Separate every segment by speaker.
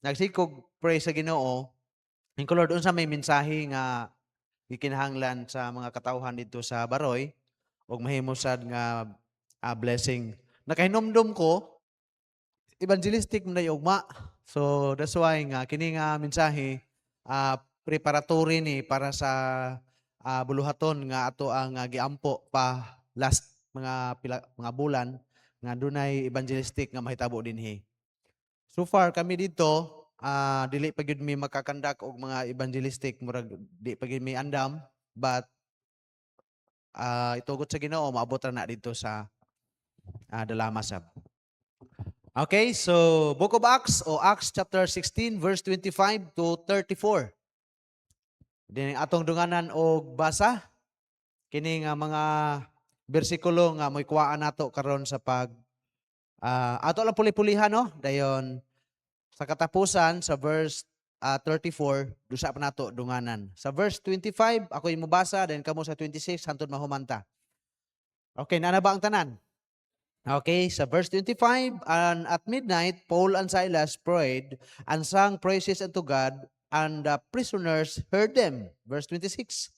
Speaker 1: nagsikog pray sa Ginoo, ing Lord unsa may mensahe nga gikinahanglan sa mga katawhan dito sa Baroy ug mahimo sad nga blessing. Nakahinumdum ko evangelistic man na ugma. So that's why nga kini nga mensahe preparatory ni para sa buluhaton nga ato ang giampo pa last mga bulan nga dunay evangelistic nga mahitabo dinhi. So far kami dito dili pa gyud mi makakandak og mga evangelistic murag di pa gyud mi andam, but itugot sa Ginoo maabot ra na dito sa Dalama sab. Okay, so Book of Acts o Acts chapter 16 verse 25 to 34. Din atong dunganan og basa kini nga mga bersikulo nga moy kuwaan nato karon sa pag ato lang puli-pulihan no, dayon sa katapusan sa verse 34 dusa pa nato dunganan. Sa verse 25 ako imo basa then kamo sa 26 hangtod mahumanta. Okay, na ba ang tanan? Okay, sa verse 25, and at midnight, Paul and Silas prayed and sang praises unto God, and the prisoners heard them. Verse 26.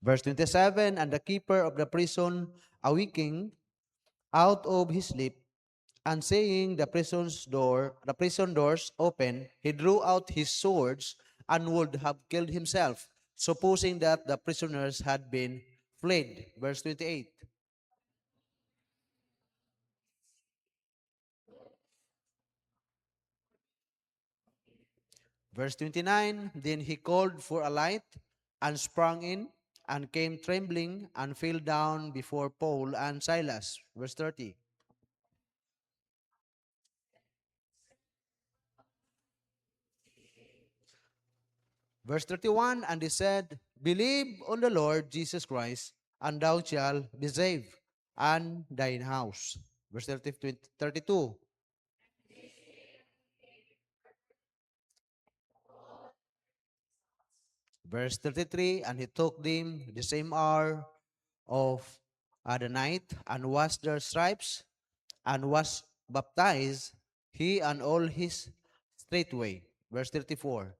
Speaker 1: Verse 27, and the keeper of the prison, awaking out of his sleep, and seeing the prison doors open, he drew out his swords and would have killed himself, supposing that the prisoners had been fled. Verse 28. Verse 29, then he called for a light and sprang in and came trembling and fell down before Paul and Silas. Verse 30. Verse 31, and he said, believe on the Lord Jesus Christ, and thou shalt be saved, and thine house. Verse 32. Verse 33, and he took them the same hour of the night, and washed their stripes, and was baptized, he and all his straightway. Verse 34.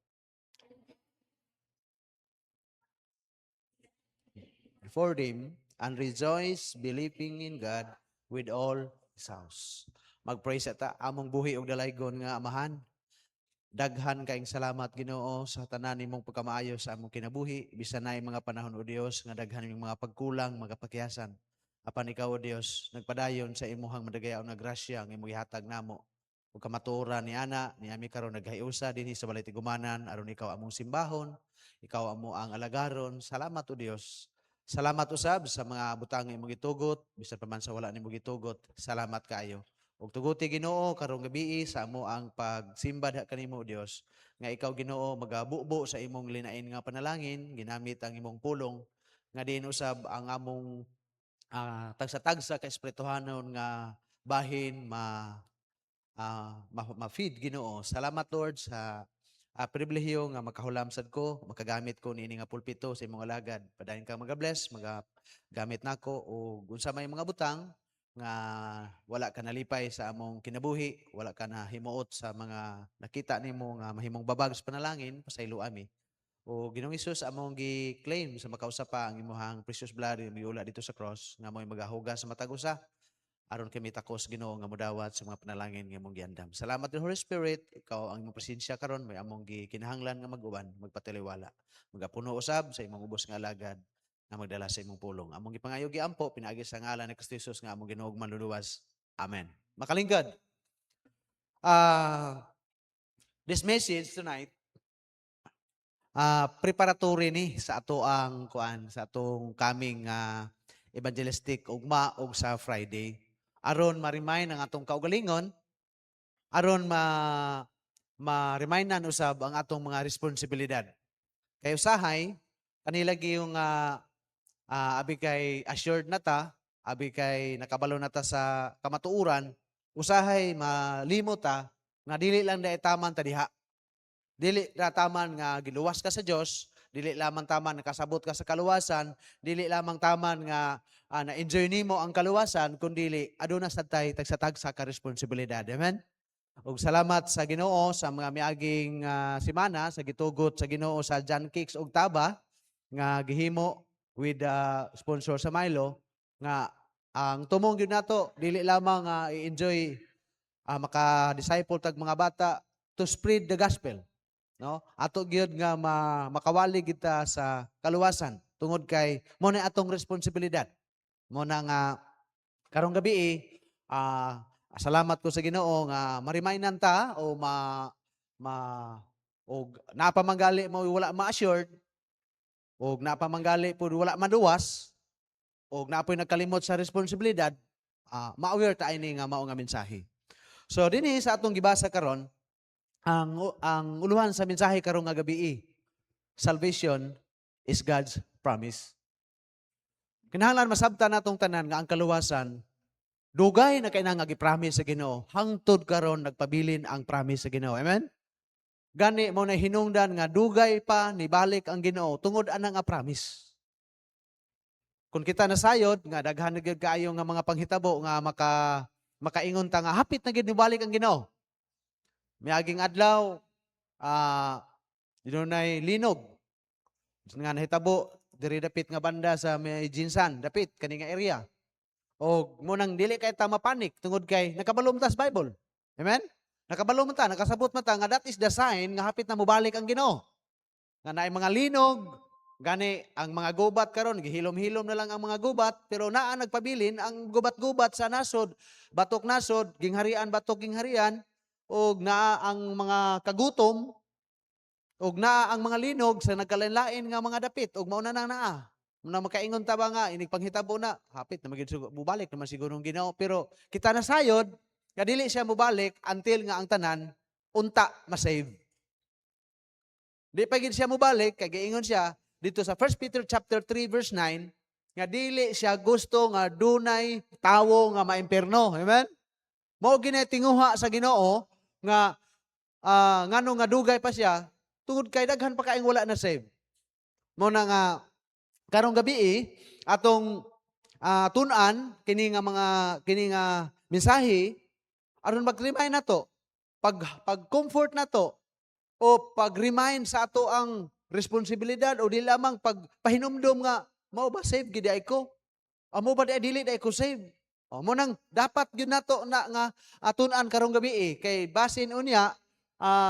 Speaker 1: Before them, and rejoice, believing in God with all his house. Mag-pray sa ta, among buhi og dalaygon nga amahan. Daghan kaayong salamat Ginoo sa tanan nimong pagkamaayo sa among kinabuhi, bisan nay mga panahon o Dios nga daghan ning mga pagkulang, mga pakyasan. Apan ikaw o Dios, nagpadayon sa imuhang madagayaw na grasya nga imong gihatag namo. Ug kamatuoran ni ana, ni ami karon naghiusa dinhi sa balay tigumanan aron ikaw among simbahon, ikaw amo ang alagaron. Salamat o Dios. Salamat usab sa mga butang nga imong gitugot, bisan pa man sa wala nimo gitugot. Salamat kaayo. Ug tuguti Ginoo karong gabi sa amo ang pagsimba diha kanimo Dios nga ikaw Ginoo magabubo sa imong linain nga panalangin ginamit ang imong pulong nga diin usab ang among tagsa-tagsa ka espirituhanon nga bahin ma-feed Ginoo. Salamat Lord sa pribilehiyo nga makahulamsad ko, makagamit ko niini nga pulpito sa imong alagad. Padayon ka mag-bless, magagamit nako o unsa may mga butang nga wala ka nalipay sa among kinabuhi, wala ka na himuot sa mga nakita nimo nga mahimong babag sa panalangin, pasaylo ami. O Ginoong Hesus among gi-claim sa makausapa ang imong precious blood nga miula dito sa cross nga mo'y magahugas sa matag usa aron kami takos Ginoo nga modawat sa mga panalangin nga imong giandam. Salamat din Holy Spirit, ikaw ang imong presensya karon may among gikinahanglan nga mag-uban, magpatiliwala. Magapuno usab sa imong ubos nga alagad nga magdala sa imong pulong. Among gipangayo giampo pinaagi sa ngalan ni Kristo Jesus nga among Ginoo ug manluluwas. Amen. Makalingkod. This message tonight preparatory ni sa ato ang kuan sa atong coming evangelistic ugma og sa Friday aron ma-remind ang atong kaugalingon aron ma-remindan usab ang atong mga responsibilidad. Kay usahay kanila yung abi kay assured na ta, abi kay nakabalo na ta sa kamatuuran, usahay malimot ta nga dili lang dai taman ta diha. Dili ra taman nga giluwas ka sa Dios, dili lamang taman nakasabot ka sa kaluwasan, dili lamang taman nga na-enjoy nimo ang kaluwasan, kundi aduna sad tay tagsa-tagsa ka responsibilidad. Amen? Ug salamat sa Ginoo sa mga miaging semana sa gitugot sa Ginoo sa John Cakes ug Taba nga gihimo with sponsor sa Milo nga ang tumong gyud nato dili lamang i-enjoy maka-disciple tag mga bata to spread the gospel, no? Ato gyud nga makawali kita sa kaluwasan tungod kay mo na atong responsibilidad. Mo na nga karong gabi salamat ko sa Ginoo nga ma-remindan ta o og napamanggali mo wala ma-assured og napamanggali pud wala maduwas og napoy nagkalimot sa responsibilidad, ma-aware ta ini nga mao nga mensahe. So dinhi sa atong gibasa karon ang uluhan sa mensahe karong nga gabi, salvation is God's promise. Kinahanglan masabtan natong tanan nga ang kaluwasan dugay na kay nga gi-promise sa Ginoo, hangtod karon nagpabilin ang promise sa Ginoo. Amen? Gani mo na hinungdan nga dugay pa nibalik ang Ginoo tungod ana nga promise. Kung kita nasayod nga daghan na gyud kaayo nga mga panghitabo nga makaingon ta nga hapit na gyud nibalik ang Ginoo. Miaging adlaw dinunay linog. Nga nahitabo diri dapit nga banda sa may Jinsan, dapit kani nga area. O munang dili kay ta mapanik tungod kay nakabalom ta sa Bible. Amen? Nakabalom ta, nakasabot man ta nga that is the sign nga hapit na mobalik ang Ginoo. Nga naay mga linog, gani ang mga gubat karon gihilom-hilom na lang ang mga gubat, pero naa nagpabilin ang gubat-gubat sa nasod, batok nasod, gingharian batok gingharian, og naa ang mga kagutom, og naa ang mga linog sa nagkalain-lain nga mga dapit, og mao na nang naa. Na makaingon ta ba nga inig panghitabo na hapit na mubalik naman siguro ng Ginoo, pero kita nasayod nga dili siya mubalik until nga ang tanan unta ma-save. Di pa gid siya mubalik kay giingon siya dito sa 1 Peter chapter 3 verse 9 nga dili siya gusto nga dunay tawo nga maimperno. Amen? Mao ginay tinguha sa Ginoo nga ngano nga dugay pa siya tungod kay daghan pa kaayong wala na save. Mo na nga karong gabi atong tun-an kini nga mensahe aron mag-remind nato pag-comfort nato o pag-remind sa ato ang responsibilidad o di lamang pagpahinumdom nga mao ba save gid ay ko? Amo ba dili ay ko save? Mo nang dapat gyud nato na nga tun-an karong gabi kay basin unya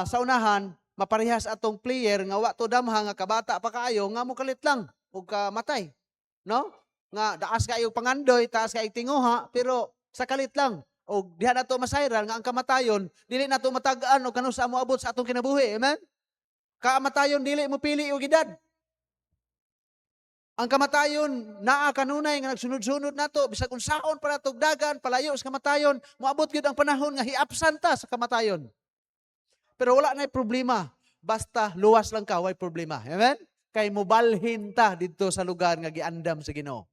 Speaker 1: sa unahan maparehas atong player nga wa to damha nga kabata pa kaayo nga mo kalit lang ug kamatay, no? Nga daas kayo pangandoy, taas kayo tinguha, pero sa kalit lang. O diha nato masayran nga ang kamatayon dili nato matag-an og kanus amo abot sa atong kinabuhi. Amen? Kamatayon dili mo pili og edad. Ang kamatayon naa kanunay nga nagsunod-sunod nato bisag unsaon pa nato dagan palayo sa kamatayon, moabot gyud ang panahon nga hiapsan ta sa kamatayon. Pero wala nay problema, basta luwas lang ka way problema. Amen? Kay mobalhin ta dito sa lugar nga giandam sa Ginoo.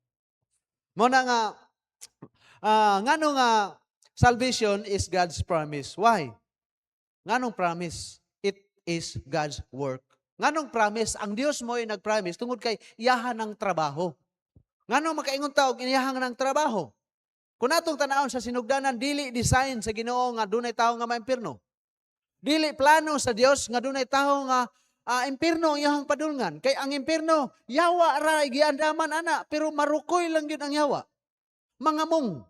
Speaker 1: Mo na nga ngano nga salvation is God's promise. Why? Nganong promise? It is God's work. Nganong promise? Ang Dios mo ay nag-promise tungod kay iyahan ng trabaho. Nganong makaingon ta og iyahan ng trabaho? Kung atong tanawon sa sinugdanan, dili design sa Ginoo nga dunay tawo nga maimpirno. Dili plano sa Dios nga dunay tawo nga impirno ang iyang padulngan. Kay ang impirno, yawa ra giandaman ana, pero marukoy lang yun ang yawa. Mangamong.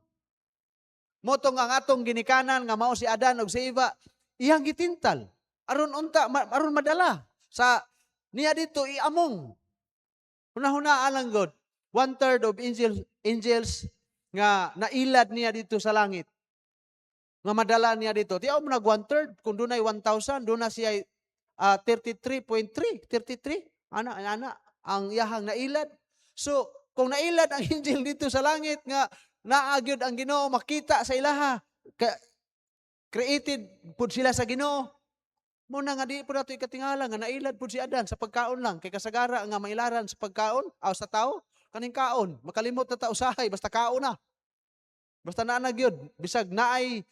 Speaker 1: Motong ang atong ginikanan nga mao si Adan ug si Eva, iyang gitintal. Aron unta, aron madala. Sa niya dito, iamong. Hunahunaan lang God. 1/3 of angels nga nailad niya dito sa langit. Nga madala niya dito. Tiyaw mo nag 1/3, kung doon ay 1,000, doon na siya 33.3, 33, ana, ang yahang nailad. So, kung nailad ang angel dito sa langit nga, naagyod ang Ginoo makita sa ilaha, created pud sila sa Ginoo, muna nga di po nato ikatingala nga nailad pud si Adan sa pagkaon lang, kay kasagara nga mailaran sa pagkaon, sa tao, kaning kaon, makalimot na ta usahay, basta kaon na. Basta naanagyod, bisag naay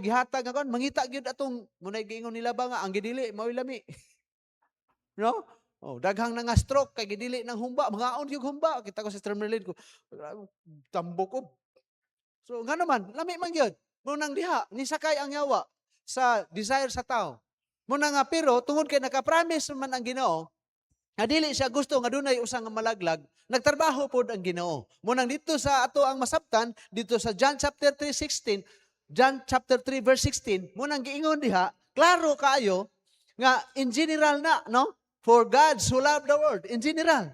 Speaker 1: gihatag nga kon mangita gyud atong munay giingon nila ba nga ang gidili mao lami. No? Oh, daghang na nga stroke kay gidili ng humba, mga yung humba. Kita ko si Sister Merlin ko, tambok ko. So nga naman, lami man gyud. Munang diha ni sakay ang yawa sa desire sa tao. Muna nga pero tungod kay naka-promise man ang Ginoo, nga dili siya gusto nga dunay usa nga malaglag, nagtrabaho pod ang Ginoo. Munang dito sa ato ang masabtan dito sa John chapter 3:16, John chapter 3 verse 16, munang giingon diha, klaro kaayo nga in general na, no? For God so loved the world, in general.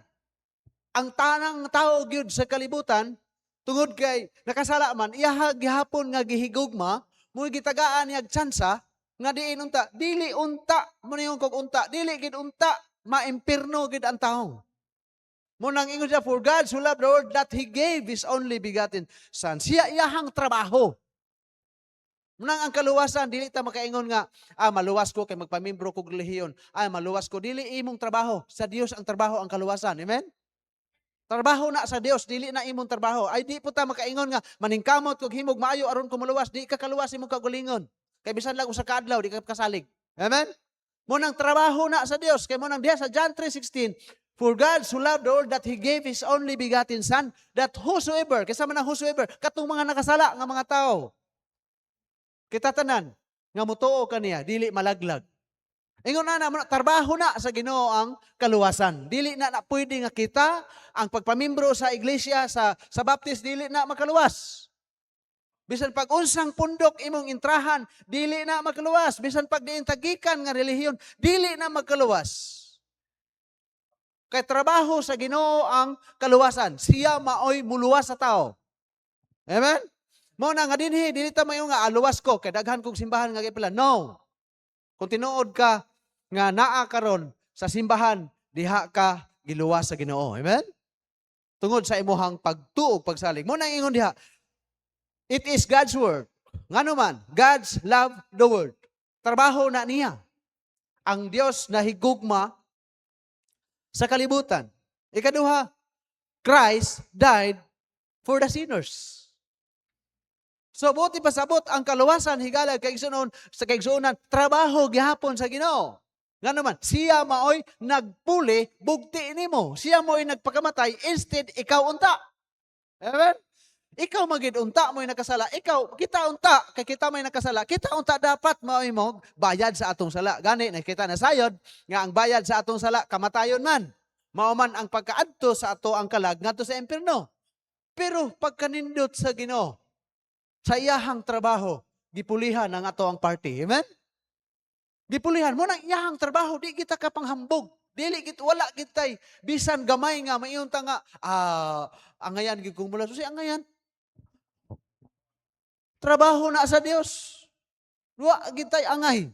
Speaker 1: Ang tanang tao gyud sa kalibutan, tungod kay nakasala man, iyaha gihapon nga gihigugma, mo gitagaan niya tsansa, nga diin unta, dili unta, manayong kog unta, dili gid unta, maimpirno gid ang tawo. Munang ingon siya, for God so loved the world that He gave His only begotten Son. Siya iyahang trabaho. Munang ang kaluwasan, dili ta makaingon nga, maluwas ko kay magpamimbro kog relihiyon. Maluwas ko, dili imong trabaho. Sa Dios ang trabaho ang kaluwasan. Amen? Trabaho na sa Dios, dili na imong trabaho. Ay di po ta makaingon nga, maningkamot kog himog maayo aron ko maluwas, di ka kaluwas imong kagulingon. Kay bisan lang usa ka adlaw, di ka kasalig. Amen? Munang trabaho na sa Dios. Kay munang diha sa John 3:16, for God so loved the world that He gave His only begotten Son, that whosoever, kasama na whosoever, katong mga nakasala nga mga tao, kita tanan nga mutuo kaniya dili malaglag. Ingon na trabaho na sa Ginoo ang kaluwasan. Dili na pwede nga kita ang pagpamimbro sa iglesia sa Baptist dili na makaluwas. Bisan pag unsang pundok imong intrahan, dili na makaluwas. Bisan pag diin tagikan nga relihiyon, dili na makaluwas. Kay trabaho sa Ginoo ang kaluwasan. Siya maoy muluwas sa tao. Amen? Mo na nga dinhi, dili ta mayo nga aluwas ko kay daghan kog simbahan nga gipila. No. Kung tinuod ka nga naa karon sa simbahan, diha ka giluwas sa Ginoo. Amen? Tungod sa imuhang pagtuog pagsalig. Mo na ingon diha. It is God's word. Ngano man, God's love the world. Trabaho na niya. Ang Dios na higugma sa kalibutan. Ikaduha, Christ died for the sinners. So buti pasabot ang kaluwasan higala kay igsunon sa kaigsuonan trabaho gihapon sa Ginoo. Ngano man siya maoy nagpuli bugti nimo. Siya maoy nagpakamatay instead ikaw unta. Amen. Ikaw magid unta mo'y nakasala. Ikaw kita unta kay kita may nakasala. Kita unta dapat maoy mo bayad sa atong sala. Gani nakita na sayod nga ang bayad sa atong sala kamatayon man. Mao man ang pagkaadto sa ato ang kalag ngadto sa impierno. Pero pagkanindot sa Ginoo, sa iyahang trabaho, gipulihan ang ato ang party. Amen? Gipulihan mo nang iyahang trabaho, di kita kapanghambog. Dili git wala kitay bisan gamay nga mayunta nga angayan gid kung mula so angayan. Trabaho na sa Dios. Wa kitay angay.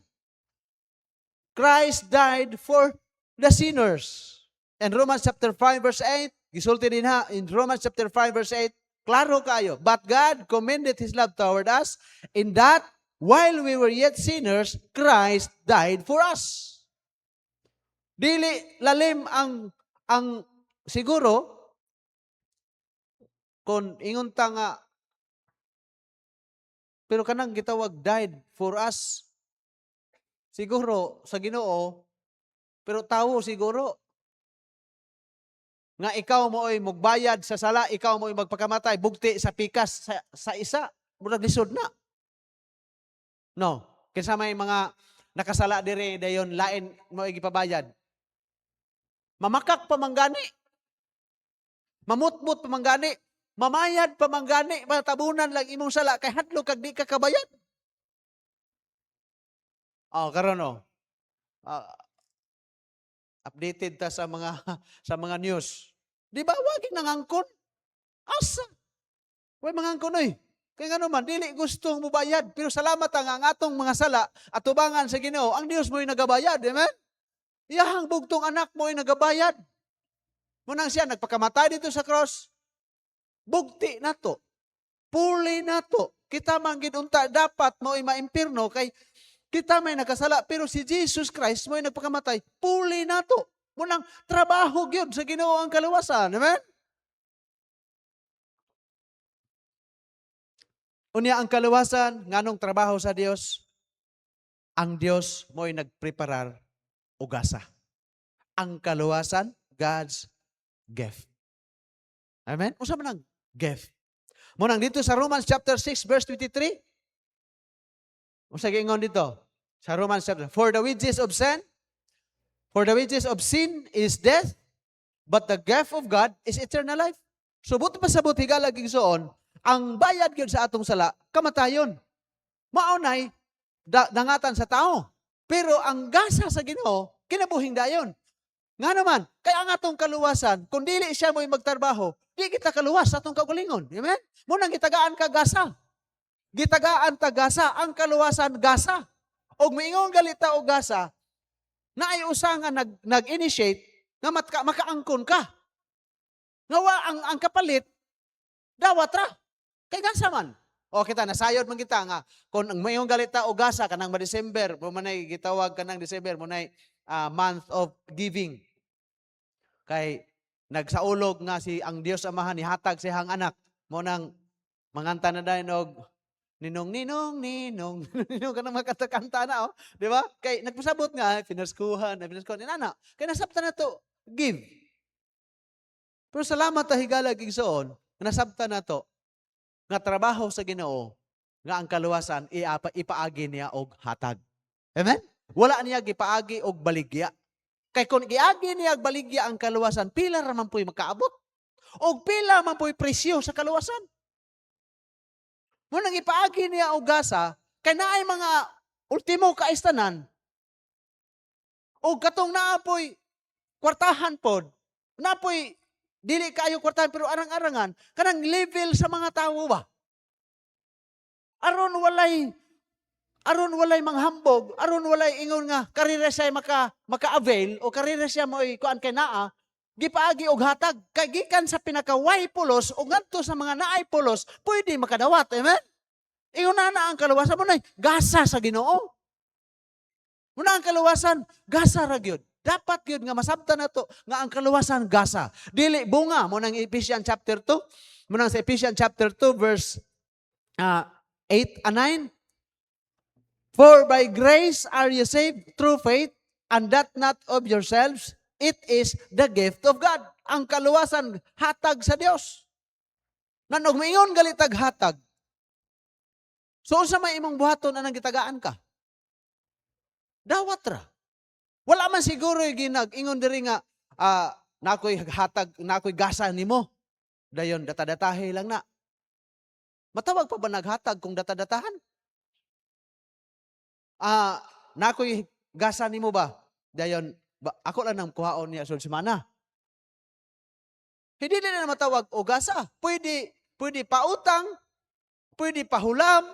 Speaker 1: Christ died for the sinners. In Romans chapter 5 verse 8, gisulti din ha in Romans chapter 5 verse 8, klaro kayo. But God commended His love toward us in that while we were yet sinners, Christ died for us. Dili lalim ang siguro kung ingon ta nga pero kanang gitawag died for us siguro sa Ginoo pero tawo siguro nga ikaw mo'y magbayad sa sala, ikaw mo'y magpakamatay, bugti sa pikas sa isa, murag lisod na. No, kinsa may mga nakasala dire dayon lain mo'y gipabayad. Mamakak pamanggani. Mamutmut pamanggani. Mamayad pamanggani, matabunan lang imong sala kay hadlok kag di ka kabayad. Karon updated ta sa mga news. Di ba wagi nangangkon? Asa? Way mangangkon oy. Kaya nga naman, dili gustong mubayad. Pero salamat ang atong mga sala at tubangan sa Ginoo, ang Dios mo'y nagabayad. Amen? Iyahang bugtong anak mo'y nagabayad. Munang siya, nagpakamatay dito sa cross. Bugti na to. Puli na to. Kita manggid unta, dapat mo'y maimpirno kay kita may nakasala, pero si Jesus Christ mo'y nagpakamatay, puli na to. Munang trabaho gyud sa Ginoo ang kaluwasan. Amen? Unya ang kaluwasan, nganong trabaho sa Dios, ang Dios mo'y nagpreparar ugasa. Ang kaluwasan, God's gift. Amen? Unsa man ang gift? Munang dito sa Romans chapter 6 verse 23. Unsa giingon dito? Sa Romans chapter, for the wages of sin is death, but the gift of God is eternal life. So buti pa sa buti galaging soon, ang bayad gyud sa atong sala kamatayon. Maunay dangatan sa tao. Pero ang gasa sa Ginoo kinabuhing dayon. Nga naman, kaya ang atong kaluwasan, kung dili siya mo'y magtrabaho, di kita kaluwas sa atong kaugalingon. Amen? Munang gitagaan ka gasa. Gitagaan ta gasa, ang kaluwasan gasa. Og miingon galita og gasa, naay usa nga nag-initiate nga makaangkon ka. Nga ang kapalit dawat ra. Kay gasa man. O kita nasayod man kita nga kung ang mayong galita o gasa kanang December, mo manay gitawag kanang December mo nay month of giving. Kay nagsaulog nga si ang Dios Amahan ni hatag siyang anak mo nang manganta na dayon og ninong kanang makanta na di ba? Kay nagpasabot nga pinaskuhan ni nana. Kay nasabta na to give. Pero salamat ta higala gigsoon, nasabta na to nga trabaho sa Ginoo nga ang kaluwasan ipaagi niya og hatag. Amen? Wala niya gipaagi og baligya. Kay kung giagi niya og baligya ang kaluwasan, pila ra man po'y makaabot. Og pila man po'y presyo sa kaluwasan. Munang ipaagi niya og gasa, kay naay mga ultimo kaistanan. Og katong naapoy kwartahan pod, naapoy dili kayo kwartahan pero arang-arangan, kanang level sa mga tao ba? Aron walay manghambog, aron walay ingon nga karira siya maka-avail o karira siya mo'y kuan kay naa, gipaagi og hatag. Kay gikan sa pinakaway pulos o ngadto sa mga naay pulos, pwede makadawat. Amen? Ingon na ang kaluwasan mo na gasa sa Ginoo. Muna ang kaluwasan, gasa ra gyud. Dapat gyud nga masabtan nato nga ang kaluwasan gasa. Dili bunga mo nang Ephesians chapter 2. Mo nang sa Ephesians chapter 2 verse 8 and 9. For by grace are you saved through faith, and that not of yourselves, it is the gift of God. Ang kaluwasan hatag sa Dios. Nanog maingon galitag hatag. So sa may imong buhaton anang gitagaan ka? Dawat ra. Wala man siguro ingon diri nga nakoy hatag, nakoy gasa nimo. Dayon data-datahe lang na. Matawag pa ba naghatag kung data-datahan? Nakoy gasa nimo ba? Dayon ako lang nang kuhaon niya sa semana. Hindi na matawag o gasa. Pwede pautang, pwede pahulam,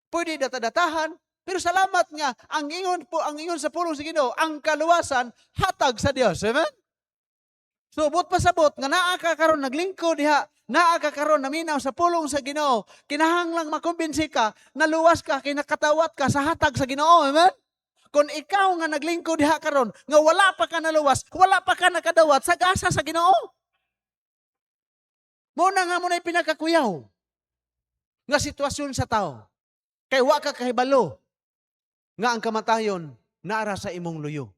Speaker 1: pwede data-datahan. Pero salamat nga, ang ingon sa pulong sa Ginoo, ang kaluwasan, hatag sa Dios. Amen? So, but pasabot, nga naa ka karon naglingkod diha, naa ka karon naminaw sa pulong sa Ginoo, kinahanglang makumbinsi ka, naluwas ka, kinakatawat ka sa hatag sa Ginoo. Amen? Kung ikaw nga naglingkod diha karon, nga wala pa ka naluwas, wala pa ka nakadawat sa gasa sa Ginoo. Muna nga muna pinakakuyaw nga sitwasyon sa tao. Kay wa ka kahibalo nga ang kamatayon naara sa imong luyo.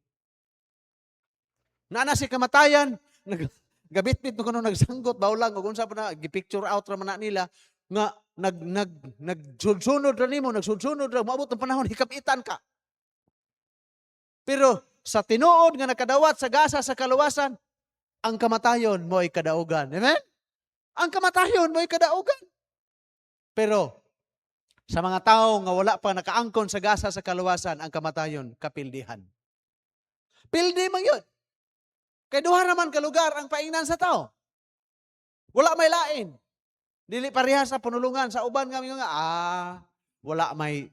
Speaker 1: Naana si kamatayan, gabit-bit mo kuno nagsanggot bawlang ug unsa pa na gi-picture out ra man na nila nga nagsunod ra nimo, nagsunod ra moabot ang panahon hikapitan ka. Pero sa tinuod nga nakadawat sa gasa sa kaluwasan, ang kamatayon mo'y kadaugan. Amen? Ang kamatayon mo'y kadaugan. Pero sa mga tao nga wala pa nakaangkon sa gasa sa kaluwasan, ang kamatayon kapildihan. Pildi man yun. Kay duha naman ka lugar ang paingnan sa tao. Wala may lain. Dili pareha sa punulungan sa uban nga wala may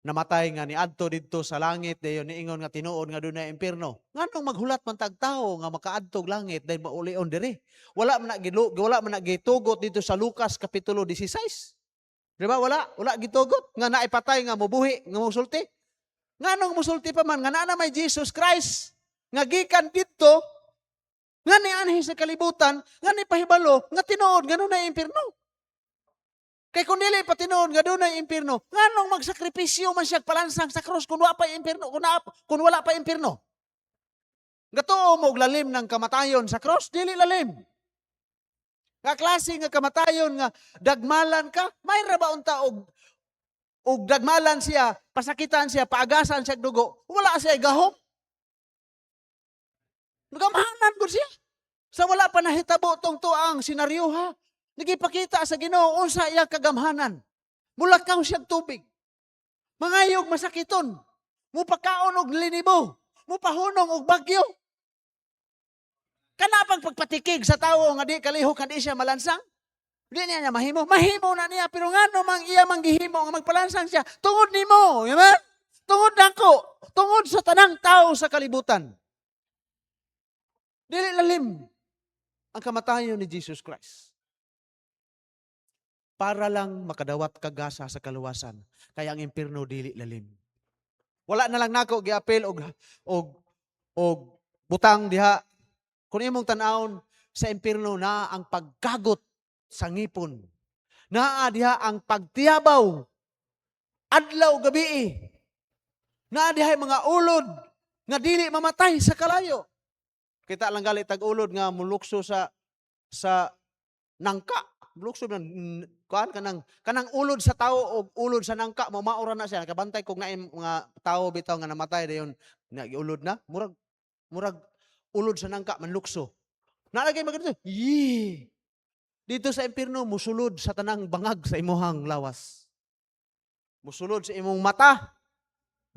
Speaker 1: namatay nga ni adto didto sa langit dayon niingon nga tinuod nga dunay impierno. Nganong maghulat man tag tawo nga makaadtog langit dahil maulion diri. Wala man gitugot dito sa Lucas kapitulo 16. Di ba wala gitugot nga naipatay nga mobuhi nga musulti. Nganong musulti pa man nga naa may Jesus Christ nga gikan didto nga ni anhi sa kalibutan nga ni pahibalo nga tinuod nga dunay impierno. Kay kung dili pa tinuod nga dunay impierno, nganong magsakripisyo man siya palansang sa krus kung wala pa impierno, kung wala pa impierno? Gatuo mo og lalim ng kamatayon sa krus, dili lalim. Nga klase nga kamatayon nga dagmalan ka, may ra ba unta og dagmalan siya, pasakitan siya, paagasan siya dugo, wala siya gahom. Nagamahanan po siya. Sa wala pa nahitabo tong tuang senaryo ha. Nagipakita sa Ginoo unsa iya kagamhanan. Mulakaw siya tubig. Mangayog masakiton. Mupakaon og linibo. Mupahunong og bagyo. Kana pang pagpatikig sa tawo nga di kalihok nga di siya malansang. Di niya mahimo. Mahimo na niya pero ngano mang iya manggihimo nga magpalansang siya tungod nimo, amen? Tungod nako, tungod sa tanang tao sa kalibutan. Dili lalim ang kamatayon ni Jesus Christ. Para lang makadawat kagasa sa kaluwasan. Kaya ang impierno dili lalim. Wala na lang nako giapil og butang diha. Kung imong tan-awon sa impierno na ang pagkagot sa ngipon. Naa diha ang pagtiyabaw adlaw gabi. Naa diha mga ulod nga dili mamatay sa kalayo. Kita lang gali tag-ulod nga mulukso sa nangka. Mulukso ng kanang ulod sa tao o ulod sa nangka maura na siya. Nakabantay kog na mga tao bitaw nga namatay dayon nagiulod na. Murag ulod sa nangka manlukso. Nalagay maganda. Dito sa impierno musulod sa tanang bangag sa imuhang lawas. Musulod sa imong mata.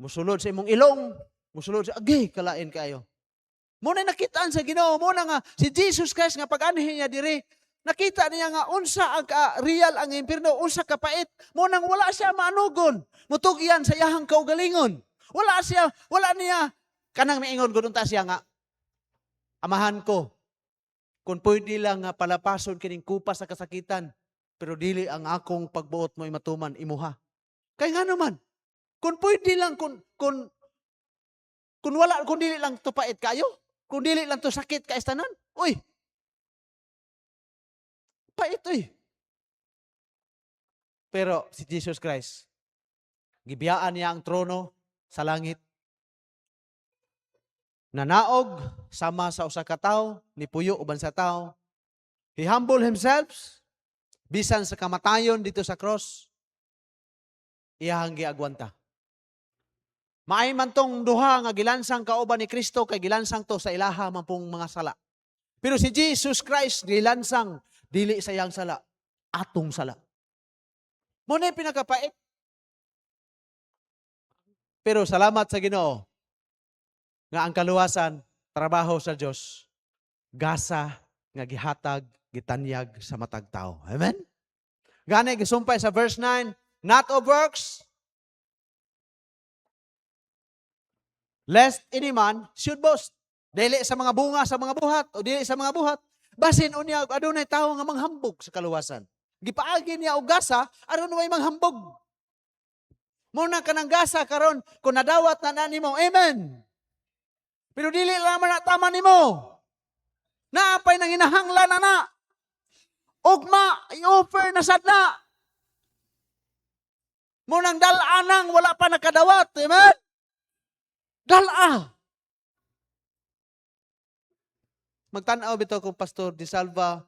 Speaker 1: Musulod sa imong ilong. Musulod sa kalain kayo. Muna nakitaan sa Ginoo, muna nga si Jesus Christ nga pag-anhin niya diri, nakita niya nga unsa ang real ang impierno, unsa kapait. Munang wala siya maanugon, mutugyan sa iyahang kaugalingon. Wala niya kanang miingon gud unta siya nga amahan ko. Kung pwede lang nga palapason kining kupa sa kasakitan, pero dili ang akong pagbuot mo imatuman imuha. Kay nga naman, kung pwede lang kung dili lang to pait kayo, kung dili lang to sakit ka istanan, uy, pait uy. Pero si Jesus Christ, gibiyaan niya ang trono sa langit. Nanaog sama sa usa ka tawo, ni puyo uban sa tawo. He humble himself, bisan sa kamatayon dito sa cross, iyahang giagwanta. Maay man tong duha nga gilansang kauban ni Kristo kay gilansang to sa ilaha man pong mga sala. Pero si Jesus Christ gilansang dili sa iyang sala, atong sala. Muna pinakapait. Pero salamat sa Ginoo nga ang kaluwasan trabaho sa Dios gasa nga gihatag gitanyag sa matag tao. Amen. Gani gisumpay sa verse 9, not of works, lest any man should boast. Dili sa mga bunga sa mga buhat o dili sa mga buhat. Basin unya adunay tawo nga manghambog sa kaluwasan. Gipaagi niya og gasa aron way manghambog. Muna kanang gasa karon kung nadawat na nimo. Amen. Pero dili lang man tama nimo. Naapay nang hinahanglan na. Ugma i-offer na sadna. Munang dalanang wala pa nakadawat. Amen. Dala. Magtanaw bitaw ko Pastor Di Salva.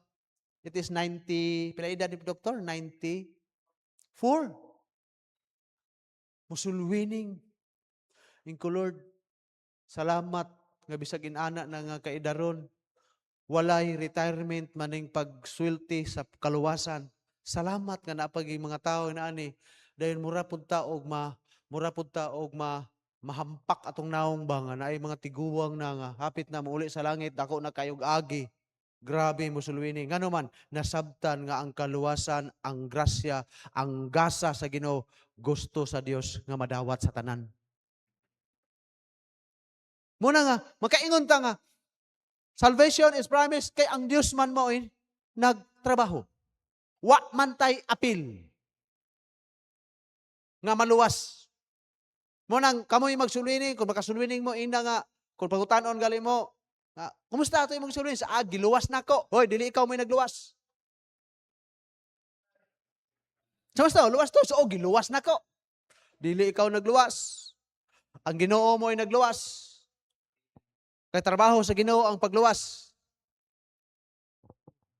Speaker 1: It is 90, pila edad ni Doktor? 94. Musulwining. Inko Lord, salamat nga bisag inana na nga kaidaron. Walay retirement maning pagswelti sa kaluwasan. Salamat nga napagi mga tao na ani. Dahil mura punta og mahampak atong naong ba nga naay mga tiguwang na nga hapit na mauli sa langit dako na kayog agi. Grabe musulwini. Ngano man nasabtan nga ang kaluwasan, ang grasya, ang gasa sa Ginoo gusto sa Dios nga madawat sa tanan. Muna nga makaingon ta nga salvation is promised kay ang Dios man mo nagtrabaho. Wa man tay apil nga maluwas. Munang kamoy magsulwining, kung makasulwining mo, ina nga, kung pagutanon gali mo, kumusta ito yung magsulwining? Giluwas na ko. Hoy, dili ikaw may nagluwas. Samasta luwas to, so giluwas nako. Dili ikaw nagluwas. Ang Ginoo mo ay nagluwas. Kay trabaho sa Ginoo ang pagluwas.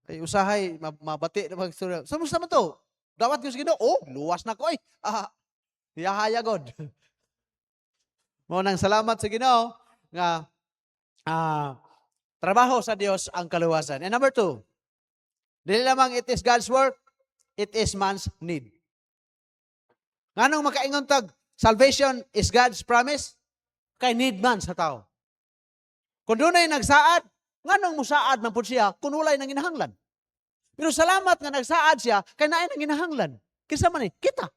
Speaker 1: Ay usahay mabati na magstorya. Samasta man to? Dawat ko sa Ginoo, luwas na ko ay. Yahaya God. Mo nang salamat sa Ginoo nga trabaho sa Dios ang kaluwasan. And number 2, dili lamang it is God's work, it is man's need. Nganong makaingon tag salvation is God's promise? Kay need man sa tao. Kung doon ay nagsaad, nganong musaad man pud siya kung walay nang ginahanglan. Pero salamat nga nagsaad siya kay naay nang ginahanglan. Kinsa man ni kita.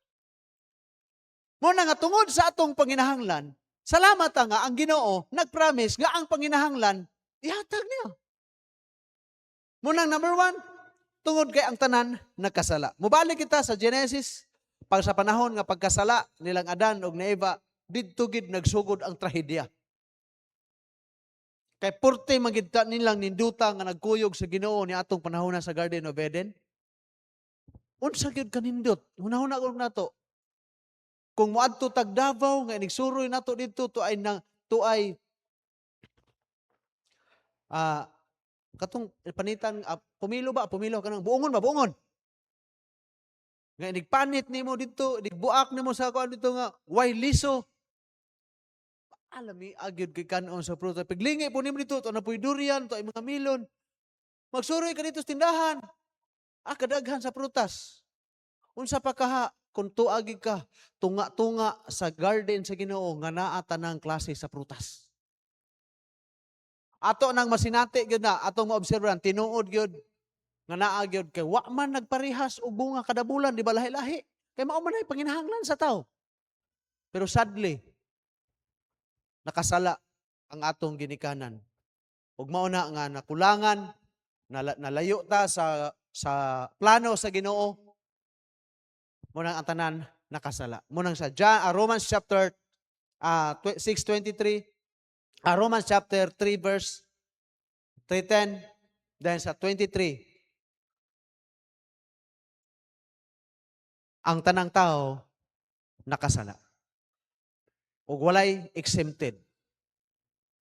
Speaker 1: Mo na nga tungod sa atong panginahanglan, salamat nga ang Ginoo nagpromise nga ang panginahanglan ihatag niya. Munang number 1, tungod kay ang tanan nagkasala. Mubalik kita sa Genesis, pag sa panahon nga pagkasala nilang Adan ug ni Eva, didto gid nagsugod ang trahedya. Kay purte magidta nilang ninduta nga nagkuyog sa Ginoo ni atong panahon sa Garden of Eden. Unsa gyud kanindot? Hunahuna ko nato. Kung moadto tag Davao nga inigsuroy nato didto tuay katong panitan pumilo kanang buongon. Nga inigpanit nimo dito, inigbuak nimo sa kuan dito nga way liso. Alami agyud kay kanon sa prutas. Paglingi po nimo dito, to na puy durian, to ay mga milon. Magsuroy ka dito sa tindahan. Kadaghan sa prutas. Unsa pa kaha kung tuagi ka tunga-tunga sa garden sa Ginoo nga naa tanang klase sa prutas. Ato nang masinati gyud na atong maobserbahan tinuod gyud nga naa gyud kay wa man nagparehas og bunga kada bulan di ba lahi-lahi. Kay mao man ay panginahanglan sa tao. Pero sadly nakasala ang atong ginikanan. Ug mao na nga nakulangan, nalayo ta sa plano sa Ginoo. Munang ang tanan nakasala. Munang sa Romans chapter 6:23, Romans chapter 3 verse 3:10, then sa 23, ang tanang tao nakasala. Ug walay exempted.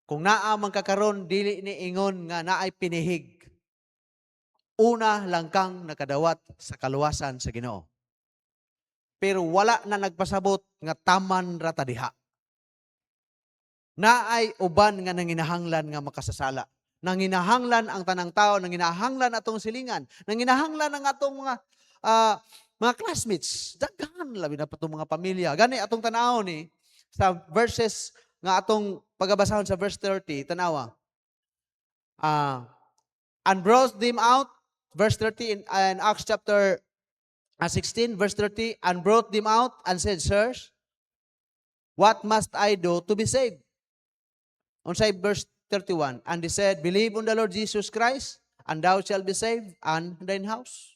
Speaker 1: Kung naa man kakaron dili ni ingon nga naay pinihig. Una lang kang nakadawat sa kaluwasan sa Ginoo. Pero wala na nagpasabot nga taman rata diha. Naay uban nga nanginahanglan nga makasasala. Nanginahanglan ang tanang tao, nanginahanglan atong silingan, nanginahanglan ang atong mga classmates. Daghan labi na patong mga pamilya. Gani atong tanaw ni sa verses nga atong pagabasahon sa verse 30, tanawa. And brought them out, verse 30 in Acts chapter 16, verse 30, and brought them out and said, Sirs, what must I do to be saved? Unsay verse 31, and they said, Believe on the Lord Jesus Christ, and thou shalt be saved, and thine house.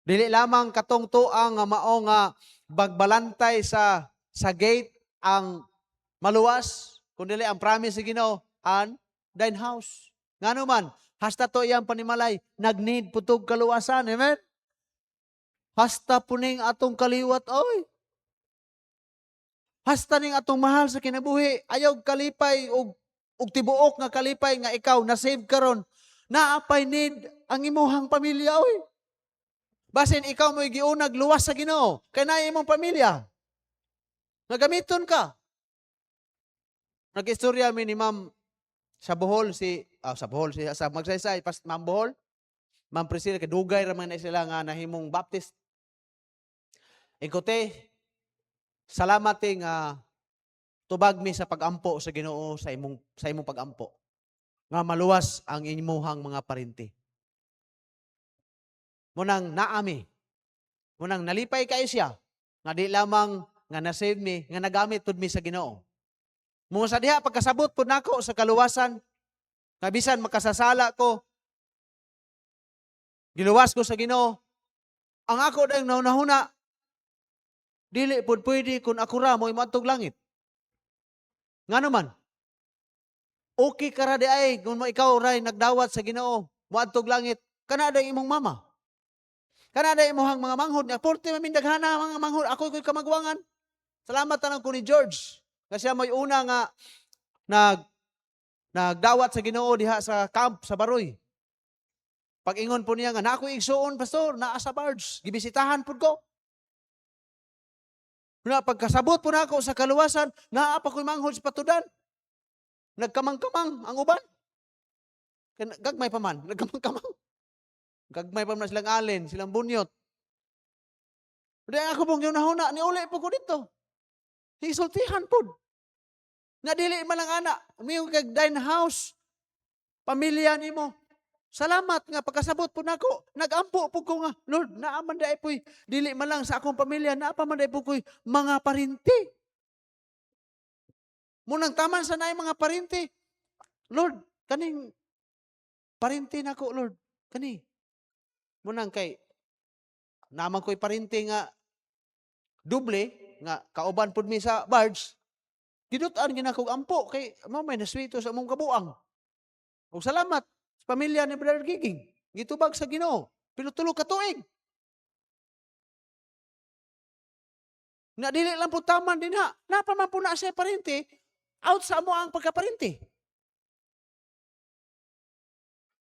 Speaker 1: Dili lamang katong tuang nga mao nga bagbalantay sa gate ang maluwas, kundi ang promise sa Ginoo, and thine house. Ngano man, hasta to iyang panimalay, nagneed putog kaluwasan. Amen? Hasta puning atong kaliwat, oy. Hasta ning atong mahal sa kinabuhi, ayaw kalipay og tibuok nga kalipay nga ikaw na-save karon. Naapay need ang imuhang pamilya, oy. Basin ikaw mo'y giunag luwas sa Ginoo, kay na imong pamilya. Nagamiton ka. Nag-istorya mi ni Ma'am sa Bohol sa Magsaysay, pas Ma'am Bohol, Ma'am Priscilla, kadugay raman na sila nga nahimong Baptist. Ikote, salamat nga tubag mi sa pagampo sa Ginoo sa imong pagampo. Nga maluwas ang imuhang mga parinti. Munang naami. Munang nalipay kayo siya. Nga di lamang nga na-save mi, nga nagamit pud mi sa Ginoo. Mo sa diha pagkasabot pud nako sa kaluwasan, nga bisan makasasala ko, giluwas ko sa Ginoo. Ang ako dayong nauna-huna, dili pud pwede kung ako ra mo'y maadtog langit. Ngano man? Okay ka ra di ay kung ikaw ray nagdawat sa Ginoo, maadtog langit, kana day imong mama. Kanada imuhang mga manghod nga porte mamindaghana mga manghod ako ko'y kamagwangan. Salamat tanang ko ni George kasi may una nga nagdawat sa Ginoo diha sa camp sa Baroy. Pag-ingon po niya nga na ako igsuon pastor naa sa barge gibisitahan pud ko. Na pagkasabot po na ako sa kaluwasan naa pa ko'y manghod sa patudan. Nagkamang-kamang ang uban. Gagmay pa man, nagkamang-kamang. Gagmay pa man silang alin, silang bunyot. Dahil ako pong ginahuna, niuli po ko dito. Hisultihan po. Nadili man lang anak, umiyong kag dine house, pamilya ni mo. Salamat nga, pagkasabot po na ako, nagampo po ko nga, Lord, naaman dahil po'y, dili man lang sa akong pamilya, naaman dahil po ko'y mga parinti. Munang taman sa na mga parinti. Lord, kaning parinti na ko, Lord, kani. Munang kay, naman ko'y parinti nga, duble, nga kauban pud mi sa barge, gidutan ginakog ampo, kay may naswito sa mong kabuang. O salamat, sa pamilya ni Brother Giging, gitubag sa Ginoo, pinutulo ka tuig. Na dili lang po taman din ha, napaman po na siya parinti, out sa mo ang pagkaparinti.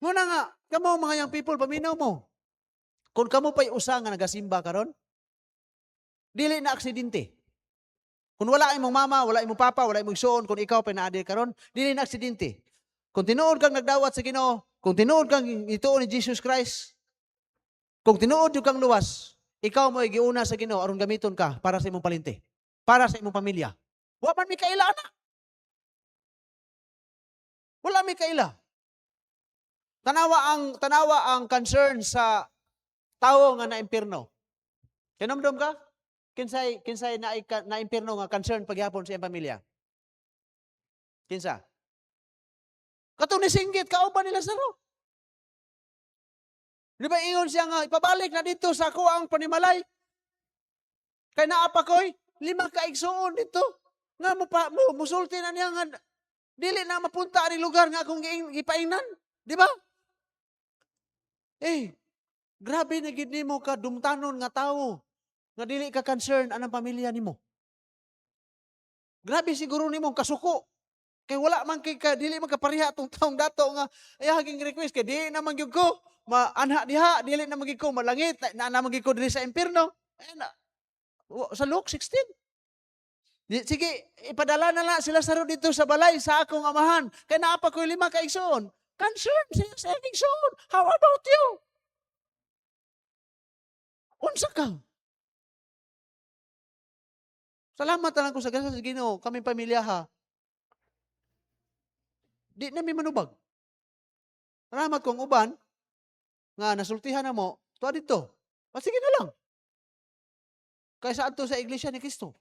Speaker 1: Muna nga, kamo mga young people, paminaw mo. Kung kamo pa'y usa nga nagasimba karon, dili na aksidente. Kung wala imong mama, wala imong papa, wala imong igsoon, kung ikaw pa'y naadir karon, dili na aksidente. Kung tinuod kang nagdawat sa Ginoo, kung tinuod kang ituon ni Jesus Christ, kung tinuod yung kang luwas, ikaw mo giuna sa Ginoo aron gamiton ka para sa imong palinti, para sa imong pamilya. Wa man mi kaila ana. Wala mi kaila. Tanawa ang concern sa tawo nga na impierno. Kinomdom ka? Kinsay na impierno nga concern pagyapon sa iyang pamilya. Kinsa? Katong ni Singgit kauban nila saro. Di ba ingon siya nga ipabalik na dito sa ako ang panimalay. Kay naa pa koy 5 ka igsuon dito. Nga musulti na niya nga dili na mapunta ani lugar nga akong gipaingnan, di ba? Grabe na gid nimo ka dumtanon nga tawo nga dili ka concern anang pamilya nimo. Grabe siguro nimo kasuko. Kay wala man kay dili man kapareha tong taong dato nga ay haging request kay di naman gyud ko maanha diha dili naman gyud ko malangit na naman gyud ko diri sa impierno. Sa Luke 16. Sige, ipadala na lang sila saro dito sa balay sa akong amahan. Kay naa pa ko'y 5 ka igsoon. Concern sa igsoon. How about you? Unsa ka? Salamat na lang ko sa gasa sa Ginoo, kami pamilya ha. Di na may manubag. Salamat kong uban, nga nasultihan na mo, tuwa dito. Sige na lang. Kaysa adto sa Iglesia ni Cristo.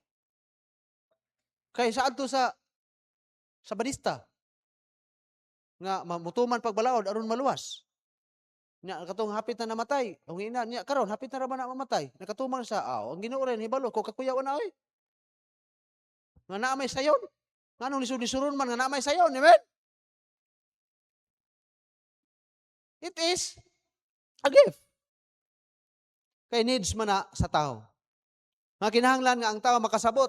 Speaker 1: Kaysa adto sa Badista. Nga mamutuman pagbalaod aron maluwas. Nya katong hapit na namatay, ang ina niya karon hapit na ra ba na mamatay. Nakatumang sa ang Ginoo rin hibalo ko kakuyaw na oy. Nga naa may sayon. Nganong lisod-lisuron man nga naa may sayon, amen? It is a gift. Kay needs man na sa tao. Makinahanglan nga ang tao makasabot.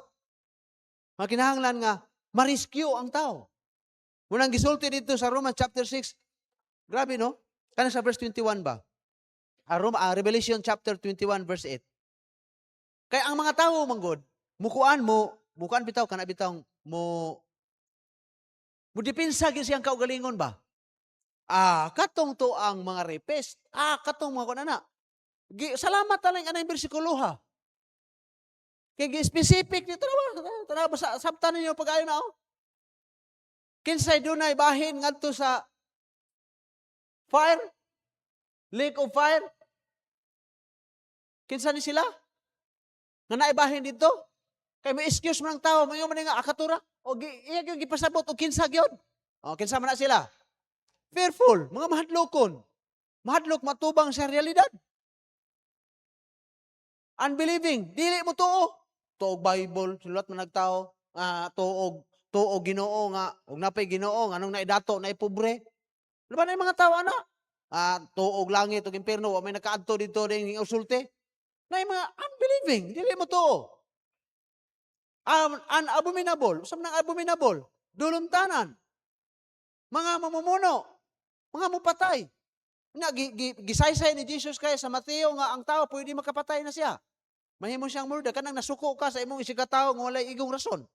Speaker 1: Makinahanglan nga ma-rescue ang tao. Munang gisulti dito sa Romans chapter 6. Grabe no? Kana sa verse 21 ba? Revelation chapter 21 verse 8. Kay ang mga tao manggod, mukuan bitaw kana bitaw mo depensa gyud siyang kaugalingon ba? Katong to ang mga rapist. Katong mga kunana. Salamat talang anay bersikulo ha. Kay specific dito na ba sabtan ninyo pag-ayo na Kinsay dunay bahin ngadto sa fire? Lake of fire? Kinsa ni sila? Nga naibahin dito? Kay may excuse man ang tao, mayo man nga akatura o iya gyud gipasabot og kinsa gyud. Kinsa man na sila? Fearful, mga mahadlokon. Mahadlok matubang sa realidad. Unbelieving, dili mo tuo. Tuog Bible, sinulat man nagtao, tuog Ginoo nga, ug napay Ginoo nga anong naidato na pobre. Di ba na yung mga tao ana? tuog langit ug impierno wa may nakaadto dito ding usulti. Na mga unbelieving, dili mo to. Unabominable, usab nang abominable, duluntanan, mga mamumuno, mga mupatay. Gisaysay ni Jesus kay sa Mateo nga ang tao pwede makapatay na siya. Mahimo siyang murder kanang nasuko ka sa imong isigatawo nga walay igong rason.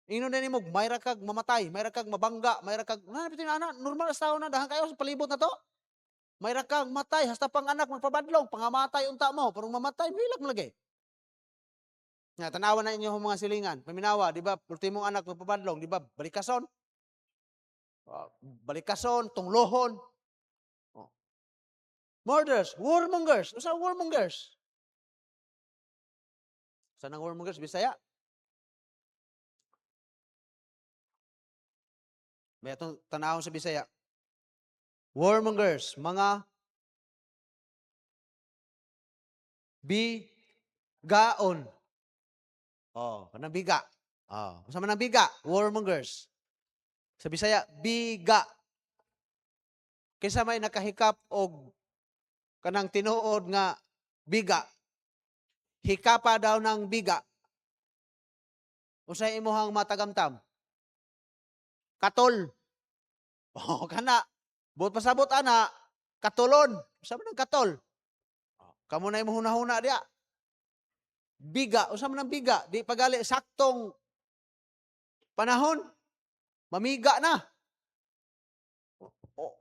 Speaker 1: Ingnon na nimo mayra kag mamatay, mayra kag mabangga, mayra kag normal sa tao na dahan kayo sa palibot na to. Mayra kag matay hasta pang anak magpabadlong, pangamatay unta mo, parang mamatay bilag mo lagi. Nga tanawan na inyo mga silingan, paminawa, di ba? Ultimong anak magpabadlong, di ba? Balikason. Balikason, tunglohon. Murders, warmongers. Usa warmongers? Saan ang warmongers? Bisaya? May itong tanawon sa Bisaya. Warmongers, mga bigaon. Kanang biga. Sa man ang biga? Warmongers. Sa Bisaya, biga. Kaysa may nakahikap og kanang tinuod nga biga. Hikapa daw ng biga. Unsay imuhang matagamtam? Katol. Kana. Buot pasabot ana, katulon. Usa man ang katol? Kamo na imong hunahuna diya. Biga, usa man ang biga? Di pagali saktong panahon. Mamiga na.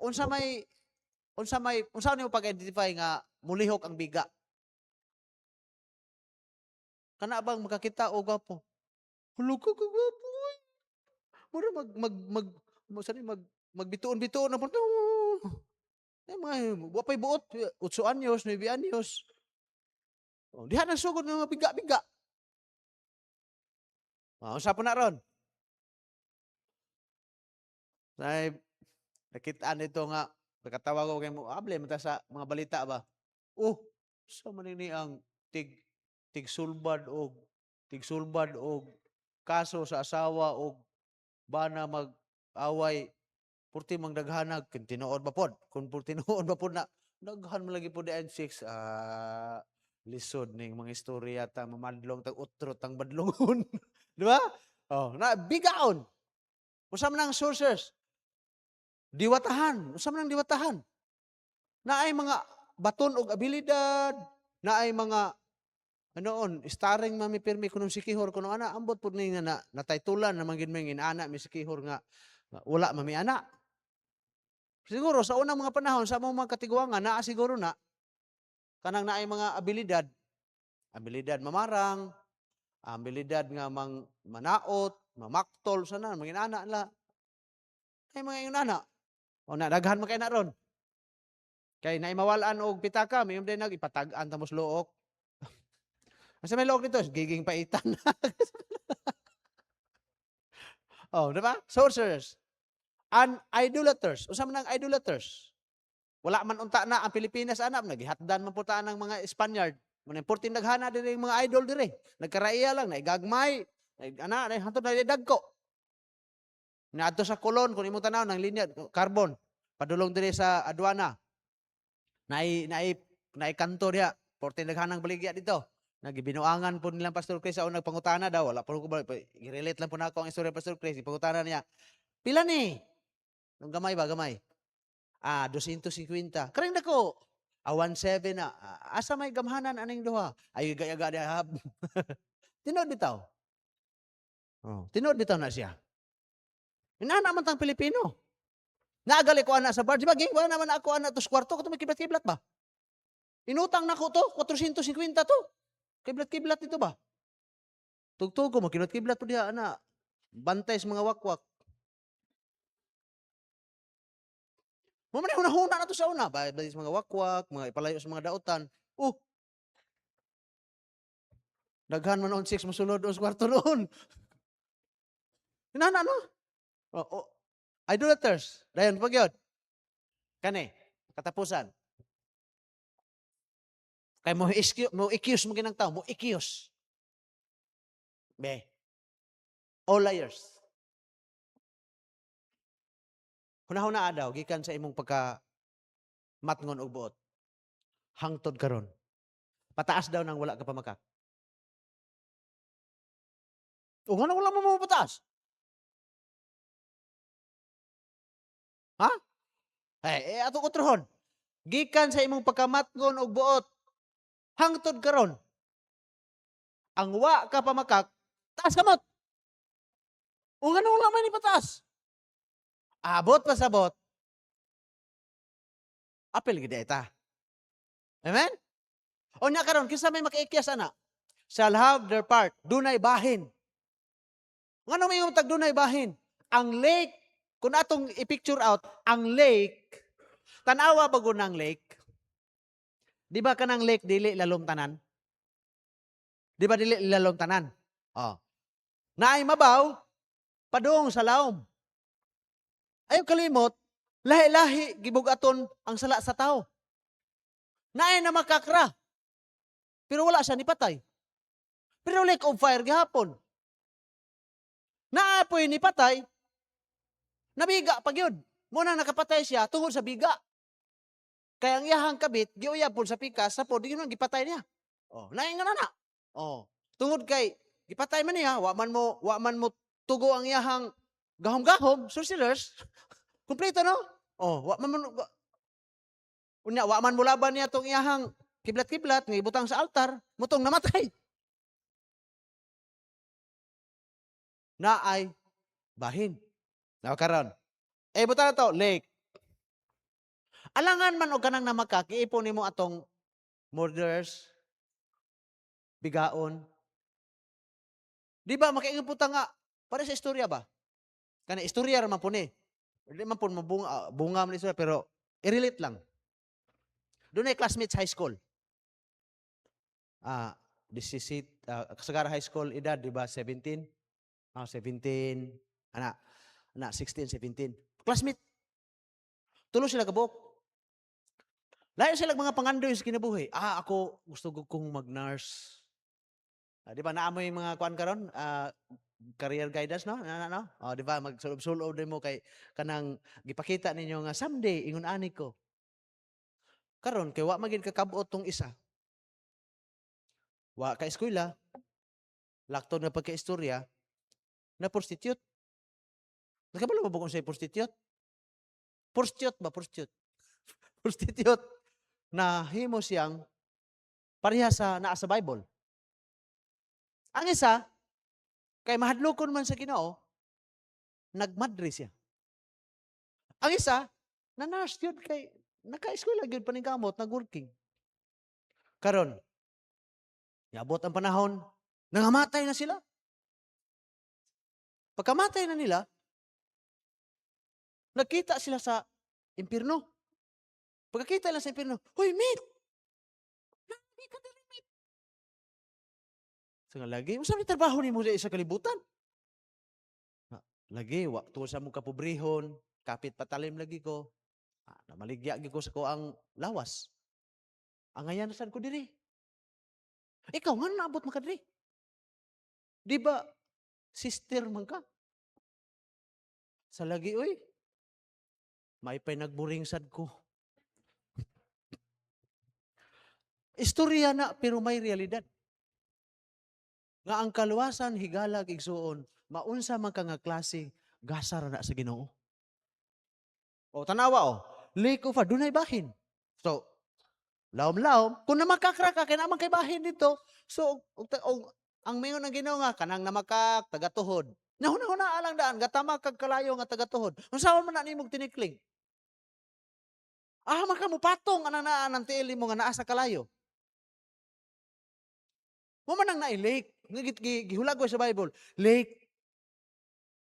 Speaker 1: Unsa nimo pag-identify nga mulihok ang biga? Kana bang makakita o gwapo? Hulog ka gwapo. Mura magbituon-bituon na po. Wapay buot, 8 anyos, 9 anyos. Diha nang sugod ng mga biga-biga. Unsa po na ron? Nakitaan nito nga, nakatawa ko kay mo, able mata sa mga balita ba? Sa manini ang tigsulbad og kaso sa asawa og bana mag-away purti mang daghanag kun tinuod ba pod? Kung tinuod ba pod na daghan man lagi pod ang 6 lisod ning mga istorya ta mamadlong tag utrot tang badlongon. Di ba? Na bigaon. Usa man ang sources? Diwatahan. Usa man ang diwatahan? Naay mga baton og abilidad, naay mga starring mami pirmi kuno sikihor kuno ana ambot pud ni nga nataytulan naman gid may inaana mi sikihor nga wala mami ana. Siguro sa unang mga panahon sa mga katiguangan naa siguro na kanang naay mga abilidad mamarang, abilidad nga manaot, mamaktol sana mga inaana la. Ay mga inaana. Na daghan man kay na ron. Kay naay mawalan og pitaka, may din ipatag-an tamos luok. Asa may luok dito? Giging paitan. Di ba? Sorcerers. Idolaters. Usa man ang idolaters? Wala man unta na ang Pilipinas anam nagihatdan man puta ng mga Spaniard. Mun importin daghana diri mga idol diri. Nagkaraiya lang naigagmay, hantod na dagko. Niadto sa Colon kun imo tanaw ng linya carbon padulong diri sa aduana. Naay kanto diha. Portin daghanang baligya dito. Nagibinuangan po nilang Pastor Chris sa unang pangutana daw. Wala po ko ba, i-relate lang po na ako ang istorya Pastor Chris. Pangutana niya, pila ni? Nung gamay ba, gamay? 250. Karing dako. 1.7 na. Asa may gamhanan aning duha? Ay, gaya-gaya diha. Tinod bitaw. Tinod bitaw na siya. Inaana man tang Pilipino. Naagali ko ana sa bar. Di ba, wala naman ako ana to sa kwarto. Kato may kiblat-kiblat ba? Inutang na ko to. 450 to. Kiblat-kiblat dito ba? Tugtog ko, makiblat-kiblat po diha, ana. Bantay sa mga wakwak. Mamanay, hunahuna na to sa una. Bantay sa mga wakwak, mga ipalayo sa mga daotan. Daghan man on 6 masulod o sa kwarto noon. Inana, no? Idolaters. Dayon, pagyod. Kani, katapusan. Kay mo ikius mo ginang tao, mo ikius. All liars. Hunahuna daw gikan sa imong matngon og buot. Hangtod karon. Pataas daw nang wala ka pamakak. O nga wala mo pataas. Ha? Ato ko trohon. Gikan sa imong pagkamatngon og buot. Hangtod karon. Ang wa ka pamakak, taas kamot. O nga wala man ni pataas. Abot pa sabot. Apil gid ita. Amen? O nya karon kinsa may makaikyas ana? Shall have their part. Dunay bahin. Ngano may tag dunay bahin? Ang lake, kung atong i-picture out, ang lake, tanawa bago ng lake, di ba kanang lake dili lalom tanan? Di ba dili lalom tanan? Oh. Naay mabaw, padung sa laom. Ayaw kalimot, lahi-lahi gibugaton ang sala sa tao. Naay na makakra. Pero wala siya nipatay. Pero lake of fire gihapon. Naapoy ni patay, nabiga pag yun. Muna nakapatay siya tungod sa biga. Kaya ang iyahang kabit, giuyab po sa pikas, sa po, di yun gipatay niya. Oh, naingan na. Oh, tungod kay, gipatay man niya, wa man mo tugo ang iyahang gahom-gahom, sorcerers, kumpleto no? Oh, wa man mo laban niya tong iyahang kiblat-kiblat, ng ibutang sa altar, mutong namatay. Naay bahin. Karon. Butang na to, lake. Alangan man o kanang namakak, iipon nimo atong murderers, bigaon. Di ba, makaingon puta nga, para sa istorya ba? Kana istorya raman po ni. Hindi man po bunga man istorya, pero i-relate lang. Doon ay classmates high school. Kasagara high school, edad, di ba, 17? 17, 16, 17. Classmate. Tulo sila kabuk. Layo sila mga pangandoy sa kinabuhi. Ako gusto kong mag-nurse. Di ba, naamoy mga kuan karon? Career guidance, no? Di ba, magsulob-sulob din mo kay kanang gipakita ninyo nga someday, ingon ani ko. Karon kay wa magid kakabot tong isa. Wa ka eskwela, lakton na pagka-istorya, na prostitute. Nakabalo mo ba kung sa'yo prostitute? Prostitute ba? Prostitute na himo siyang pareha sa naa sa Bible. Ang isa, kay mahadlokon man sa Ginoo, nagmadre siya. Ang isa, na-nurse yun kay naka-eskwela yun paningkamot, nag-working. Karon, yabot ang panahon, nangamatay na sila. Pagkamatay na nila, nagkita sila sa impyerno. Pagkakita nila sa impyerno, "Hoy, mate! Hindi ka dali, mate!" So nga lagi, "Saan yung trabaho ni mo sa kalibutan?" Lagi, tungkol sa mong kapobrehon, kapit patalim lagi ko. Namaligya ko sa ko ang lawas. Ang ngayon, saan ko diri? Ikaw, nga naabot mo ka diri? Di ba, sister man ka? Sa lagi, uy, may nagburing sad ko. Istorya na, pero may realidad. Nga ang kaluwasan, higalag, igsuon, maunsa man ka nga klase, gasar na sa Ginoo. O, tanawa, lake of fire, dunay bahin. So, laom-laom, kung namakakra ka, kaya naman kay bahin dito, so, ang mayon ng Ginoo nga, kanang namakak, tagatuhod. Nahuna-huna alang daan, gatama kag kalayo nga tagatuhod. Ang sawa man na nimog tinikling. Man ka mo patong, ananaan ng tiili mo nga naa sa kalayo. Mo man ang nailake. Gihulag ko sa Bible. Lake.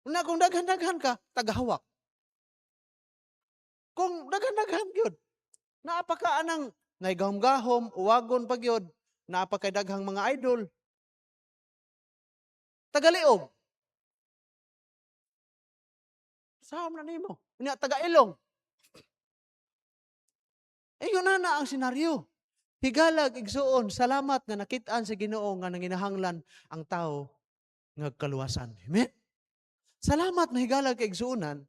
Speaker 1: Kung daghan-daghan ka, tagahawak. Kung daghan-daghan yun, naapaka anang naigahom-gahom, uwagon pag yun, naapaka daghang mga idol. Tagaliog. Saan na nimo? Taga-ilong. Yun na ang senaryo. Higalag, igsuon, salamat nga nakitaan sa Ginoo nga nanginahanglan ang tao nga kaluwasan. Amen? Salamat na higalag, igsuonan,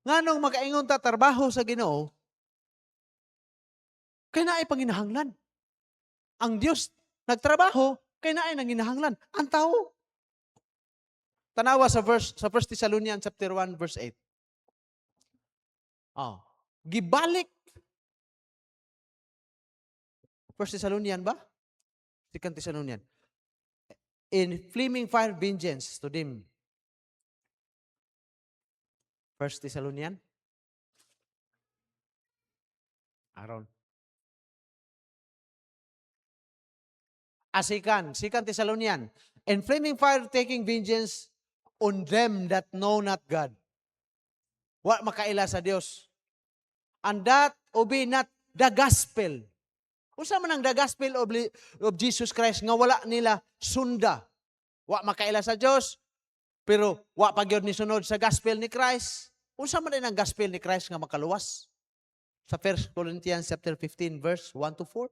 Speaker 1: nga nung makaingon ta trabaho sa Ginoo, kay naay panginahanglan. Ang Dios nagtrabaho, kay naay nanginahanglan. Ang tao. Tanawa sa verse sa 1 Thessalonians chapter 1 verse 8. Oh, gibalik 1 Thessalonians ba? 2 Thessalonians. In flaming fire vengeance to them. 1 Thessalonians. Aron. Second Thessalonians. In flaming fire taking vengeance on them that know not God. Wa makaila sa Dios. And that obey not the gospel. Unsa man ang the gospel of Jesus Christ nga wala nila sunda. Wa makaila sa Dios, pero wa pa gyud ni sunod sa gospel ni Christ. Unsa man din ang gospel ni Christ nga makaluwas? Sa 1 Corinthians chapter 15 verse 1 to 4.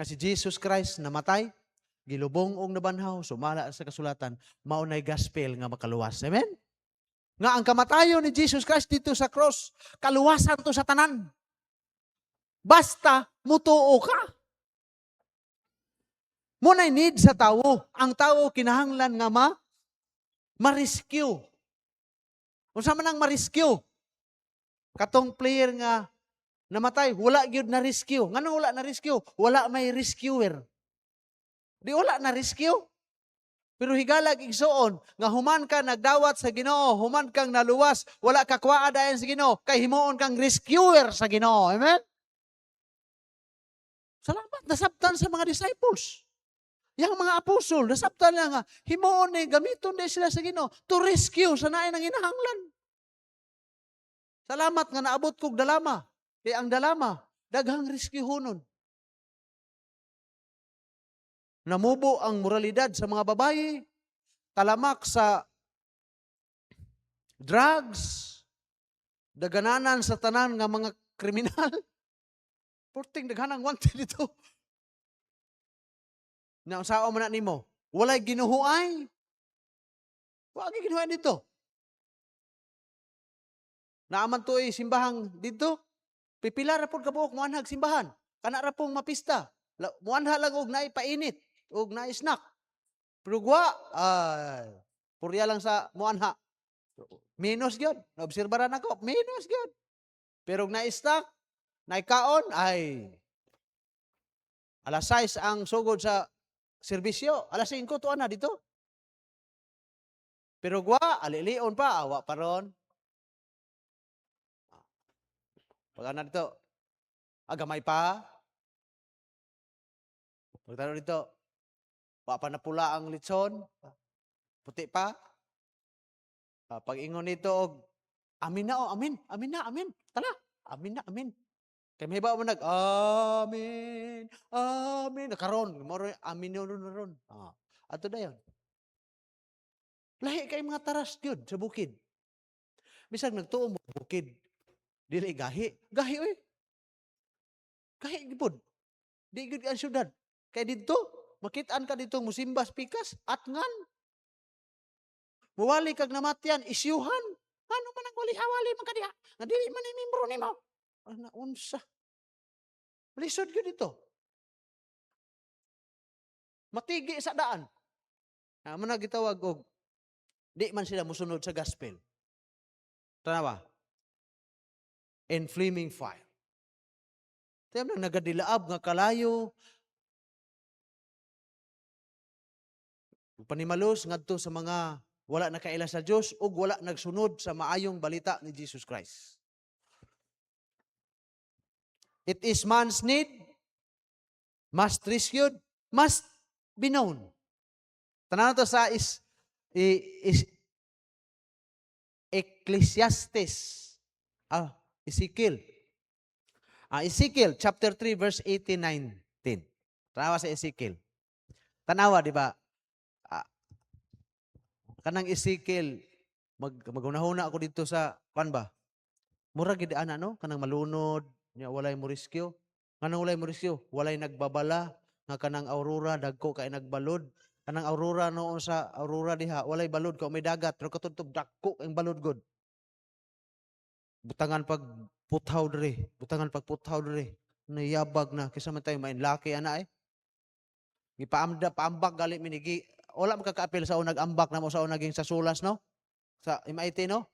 Speaker 1: Nga si Jesus Christ namatay, gilubong og nabanhaw, sumala sa kasulatan, mao nay gospel nga makaluwas. Amen? Nga ang kamatayon ni Jesus Christ dito sa cross, kaluwasan to sa tanan. Basta mutuo ka. Muna'y need sa tao. Ang tao kinahanglan nga ma-rescue. Unsa man ang ma-rescue? Katong player nga namatay, wala gyud na rescue. Nganong wala na rescue? Wala may rescuer. Di wala na rescue. Pero higalag igsuon nga human ka nagdawat sa Ginoo, human kang naluwas, wala ka kuwaa dayon sa Ginoo, kay himuon kang rescuer sa Ginoo. Amen? Salamat, nasabtan sa mga disciples. Yang mga apostol, nasabtan na nga, himuon ni gamiton din sila sa Ginoo to rescue sa naay nang hinahanglan. Salamat nga naabot kog dalama. Kaya ang dalama, daghang rescue hunon. Namubo ang moralidad sa mga babae, talamak sa drugs, dagananan sa tanan nga mga kriminal. Porting daghanang wanted dito. Na sao man nimo, walay ginuhuay. Wa gi ginuhuay dito. Naaman to simbahang dito. Pipila ra pud kabuok muanhag simbahan. Kana ra pong mapista. Muanha lang og naay painit, og naay snack. Pero gwa, purya lang sa muanha. Minus gyud. Naobserbaran ako, minus gyud. Pero og naay snack, naay kaon, ay alas 6 ang sugod sa serbisyo, alas 5 tuan na dito. Pero gwa, alilion pa, awa pa ron. Pag na dito, agamay pa. Pagtalo dito, wa pa na pula ang litson, puti pa. Pag ingon nito, amin na, amin, amin na, amin. Tala, amin na, amin. Kaya may ba mo amin, amin. Nakaroon, amin na ron. Ato na yun. Lahi kay mga taras yun sa bukid. Bisag nagtuo mo bukid. Dili gahi. Gahi oy. Gahi gipod. Di gud ang syudad. Kay didto, makitaan ka dito musimbas pikas at ngan. Muwali kag namatyan isyuhan. Ano man ang wali-awali man kadiha? Nga dili man ni membro nimo. Ana unsa? Lisod gyud dito. Matigi sa daan. Man gitawag og di man sila musunod sa gospel. Tanawa? In flaming fire. Tiyan na nagadilaab nga kalayo. Panimalos ngadto sa mga wala nakaila sa Dios ug wala nagsunod sa maayong balita ni Jesus Christ. It is man's need, must rescued, must be known. Tanan to sa Ecclesiastes. Ezekiel. Ezekiel chapter 3 verse 18-19. Tanawa sa Ezekiel. Tanawa, di ba? Kanang Ezekiel, magunahuna ako dito sa, kan ba? Mura gid ana no? Kanang malunod, niya walay mo rescue. Kanang walay mo rescue, walay nagbabala, nga kanang aurora, dagko kay nagbalod. Kanang aurora noon sa aurora diha, walay balod ka, may dagat, pero katudtog dagko ang balod god. Butangan pag puthaw diri. Nayabag na kisa man tayo mainlaki ana paambak gali minigi. Wala makakaapil sa unag ambak na mo sa unaging sa sulas no. Sa MIT no.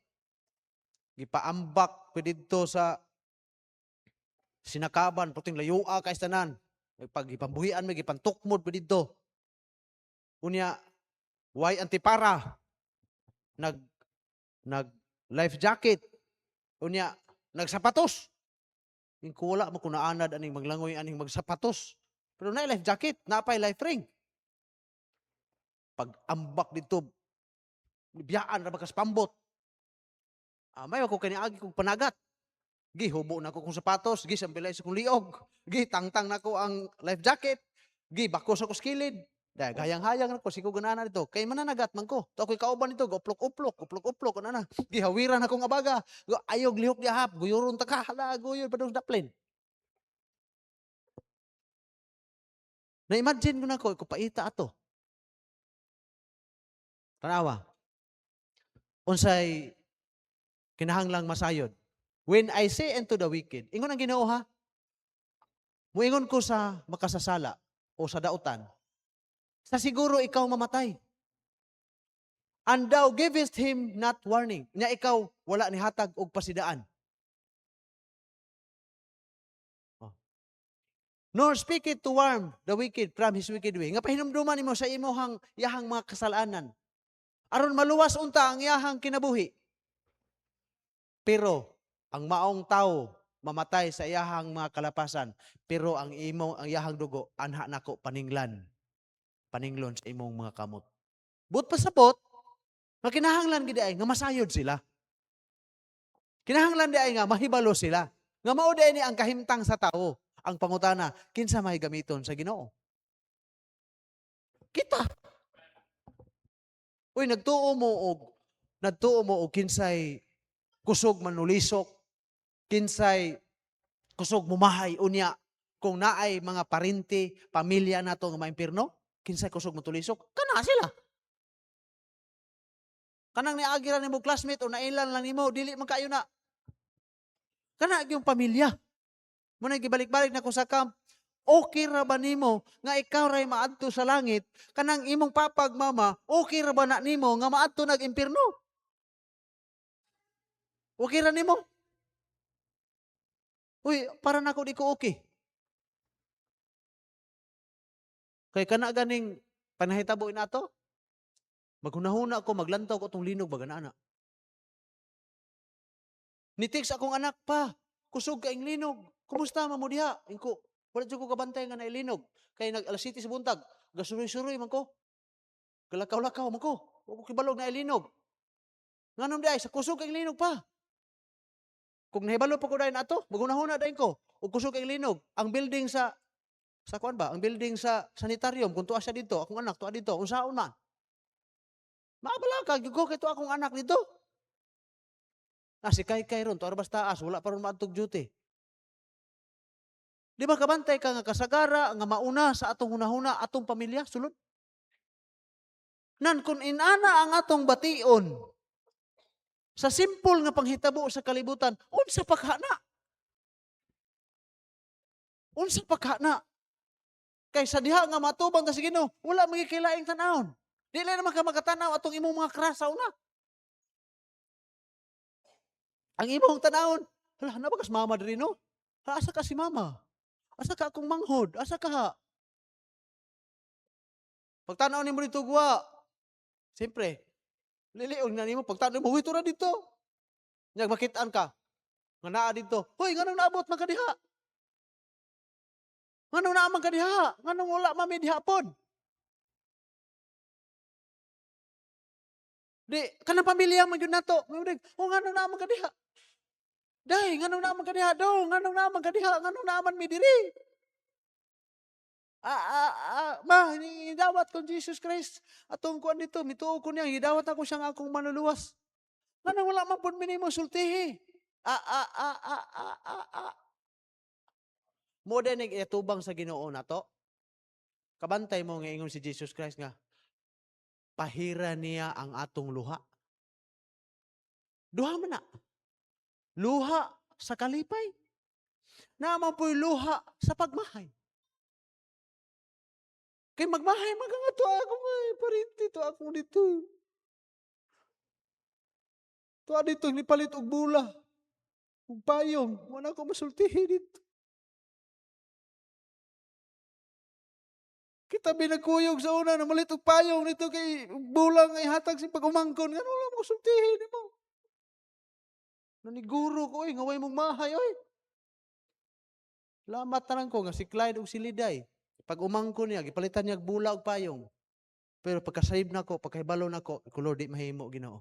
Speaker 1: Gipaambak pididto sa sinakaban puting layua kay tanan. Pag ipambuhian may gipantukmod pididto. Unya why antipara nag life jacket. Unya nagsapatos. Ingko wala mo kunaanad aning maglangoy aning magsapatos. Pero na life jacket, napay life ring. Pag ambak dito, biyaan ra bakas pambot. May ako kaniagi kong panagat. Gihubo na ko kong sapatos, sambilay sa kong liog. Tangtang na ko ang life jacket. Bakos ako skilid. Dahil gayang-hayang na ko, sigo ganana dito. Kay mananagat man ko. To ako'y kauban dito, uplok, na. Gihawiran akong abaga. Ayog lihok di hap, guyuron ta ka, hala, guyur, padung daplin. Na-imagine ko na ko paita ato. Tanawa. Unsay kinahanglang masayod. When I say unto the wicked, ingon ang Ginoo ha? Muingon ko sa makasasala o sa dautan. Sa siguro ikaw mamatay. And thou givest him not warning. Nya ikaw wala ni hatag og pasidaan. Nor speak it to warn the wicked from his wicked way. Nga pahinumduman nimo sa imuhang yahang mga kasalanan. Aron maluwas unta ang yahang kinabuhi. Pero ang maong tao mamatay sa iyahang mga kalapasan, pero ang iyahang dugo anha nako paninglon sa imong mga kamot. But pasabot, kinahanglan gid ay nga masayod sila. Kinahanglan di ay nga mahibalo sila. Nga mao ni ang kahimtang sa tao. Ang pangutana, kinsa may gamiton sa Ginoo? Kita. Uy, nagtuo mo og kinsay kusog manulisok, kinsay kusog mumahay unya kung naay mga parente, pamilya nato nga maimpirno, kinsay kusog matulisok, kana sila. Kanang niagiran nimo classmate o nailan lang nimo, dili man kayo na. Kana yung pamilya. Muna gibalik-balik na ko sa camp, okay ra ba nimo nga ikaw ray maadto sa langit, kanang imong papag mama, okay ra ba na nimo nga maadto nag-impirno? Okay ra nimo? Uy, para nako di ko okay. Kay kana ganing panahitabo nato, maghunahuna ako, maglantaw ko tong linog baga na. Nitix akong anak pa, kusog ka ing linog. Kumusta mo diha? Ingko, wala jud ko kabantay nga nailinog. Kay nag alas 7 sa buntag, gasuroy-suroy man ko. Galakaw-lakaw man ko. Wa ko kibalog na ilinog. Nganom di ay sa kusog ka ing linog pa. Kung nahibalo pa ko dayon ato, maghunahuna dayon ko. Ug kusog ka ing linog. Ang building sa kuan ba? Ang building sa sanitarium kung tuwa siya dito, akong anak tuwa dito, unsaon man. Maabala ka, gyud kay akong anak dito. Si kay ron, tuwa basta taas, wala pa ron maadtog duty. Di ba kabantay ka nga kasagara, nga mauna sa atong hunahuna, atong pamilya, sulod? Nan, kung inana ang atong bation, sa simple nga panghitabo sa kalibutan, unsa paghana? Unsa paghana? Kay sa diha nga matubang ta sa Ginoo, wala magikilaing tan-awon. Dili naman ka makatanaw atong imong mga krasaw na. Ang imong tanawon, hala, nabagas mama diri no? Asa ka si mama? Asa ka akong manghod? Asa ka ha? Pagtanaw nimo dito guwa, siyempre, liliog na nimo, pagtanaw mo, huwito na dito. Nyag makitaan ka, nga naa dito, hoy, ganong naabot man ka diha? Ganong naaman ka diha? Ganong wala mami diha pod? Di, kanang pamilya man yun nato. O nga nung naman ka diha. Day, nga nung naman ka diha. Do, nga nung naman ka diha. Nga nung naman mi diri. Hidawat ko Jesus Christ. Atong kuan dito, mituo ko niya. Hidawat ako siyang akong manuluwas. Nga nung wala man po minimo sultihi. Mo din itubang sa Ginoo nato. Kabantay mo nga ingon si Jesus Christ nga, pahira niya ang atong luha. Duha man na. Luha sa kalipay. Naman po'y luha sa pagmahay. Kay magmahay, nga to ako nga, parinti to ako dito. To dito, nipalit og bula. Og payong, wala ko masultihin dito. Kita binagkuyog sa una na malit og payong nito kay bulang ay hatag si pag-umangkon. Ano lang mo sultihin mo? Naniguro ko, ngaway mong mahay, oy. Lamat na lang ko, nga si Clyde o si Liday. Pag umangkon niya, gipalitan niya bula og payong. Pero pagka-save na ko, pagkahibalo na ko, Lord, di mahimo, Ginoo.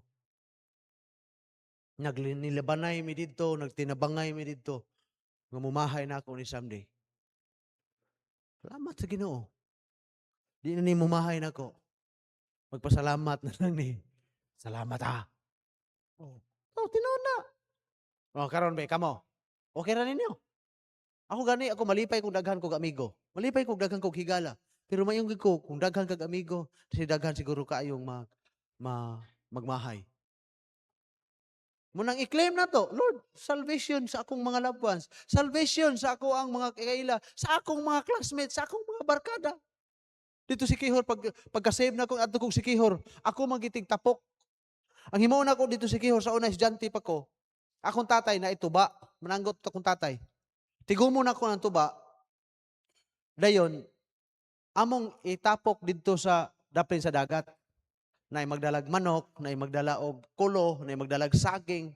Speaker 1: Naglinilabanay mi dito, nagtinabangay mi dito, nga mumahay na ako ni someday. Salamat sa Ginoo. Di na ni mumahay na ko. Magpasalamat na lang ni. Salamat ha. Oh, tinuod na. Oh, karon ba, kamo. Okay ra ninyo. Ako gani, ako malipay kung daghan kog amigo. Malipay kung daghan kog higala. Pero mayong ko, kung daghan kag amigo, kasi daghan siguro kayong magmahay. Munang i-claim na to, Lord, salvation sa akong mga loved ones, salvation sa ako ang mga kaila, sa akong mga classmates, sa akong mga barkada. Dito si Kihor, pagka-save na ko, ato kong si Kihor, ako magitig tapok. Ang himuon ako dito si Kihor, sa una estudyante pa ko, akong tatay na ituba, mananggot akong tatay. Tigumon ako ng tuba, dayon, among itapok dito sa daplin sa dagat, na magdalag manok, na magdala og kulo, na magdalag saging.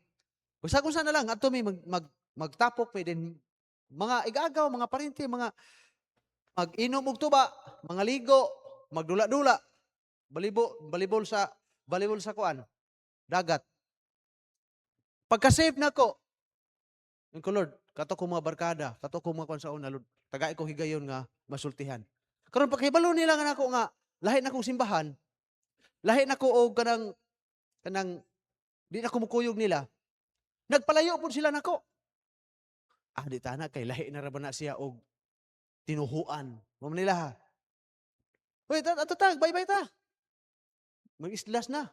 Speaker 1: Basta kung sana lang, ato may magtapok, may din, mga igagaw, mga parinti, mga mag-inom og tuba, mga ligo, magdula-dula, balibol sa kuan, dagat. Pagka-save na ko, Lord, kato ko mga barkada, kato ko mga kuan sa una, Lord, tagay ko higayon nga masultihan. Karon pagkahibalo nila nga nako nga lahi na kong simbahan, lahi na ko og kanang di na kumukuyog nila. Nagpalayo pud sila nako. Di tana kay lahi na ra ba na siya og tinuhuan. Mo nila ha. Hoy, ato bye-bye ta. Mag-islas na.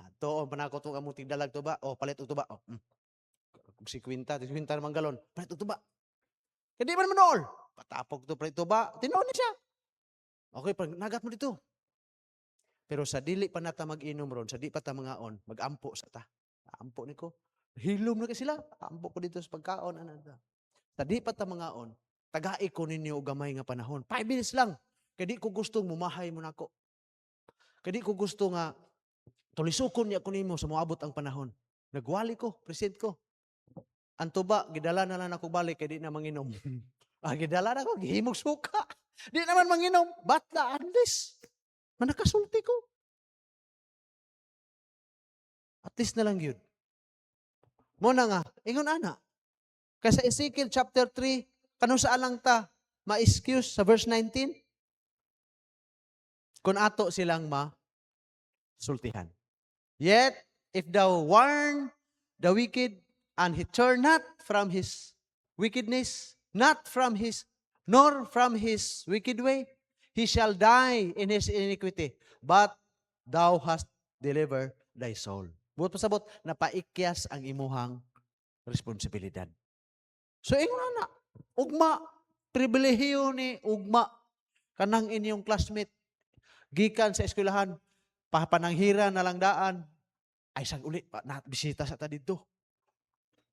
Speaker 1: Ato pa nako tong among tigdalag to ba? Palit og tuba. 50 naman galon. Palit og tuba. Kaya di man manol. Patapog to palit tuba. Tinuon ni siya. Okay, pag nagat mo dito. Pero sa dili pa nata mag-inom ron, sa di pa ta mangaon, mag-ampo sa ta. Ampo ni ko. Hilom na kasi sila. Ampo ko dito sa pagkaon. Sa di pa ta mangaon, tagai ko ninyo og gamay nga panahon. 5 minutes lang. Kaya di ko gustong mumahay mo nako. Kaya di ko gusto nga tulisukon niya ko nimo sa moabot ang panahon. Nagwali ko, present ko. Ang tuba, gidala na lang ako balik, kaya di na manginom. Gidala na ko, gihimog suka. Di naman manginom. Bata, at least. Manakasulti ko. At least na lang yun. Muna nga, ingon ana. Kasi Ezekiel chapter 3, kano sa alang ta, ma-excuse sa verse 19? Kung ato silang sultihan. Yet, if thou warn the wicked, and he turn not from his wickedness, nor from his wicked way, he shall die in his iniquity, but thou hast delivered thy soul. Buot pasabot, napaikyas ang imuhang responsibilidad. So, ingon na, ugma, pribilehiyo ni ugma, kanang inyong classmate, gikan sa eskwelahan, papananghira na lang daan, ay sag uli, bisita sa ta dito.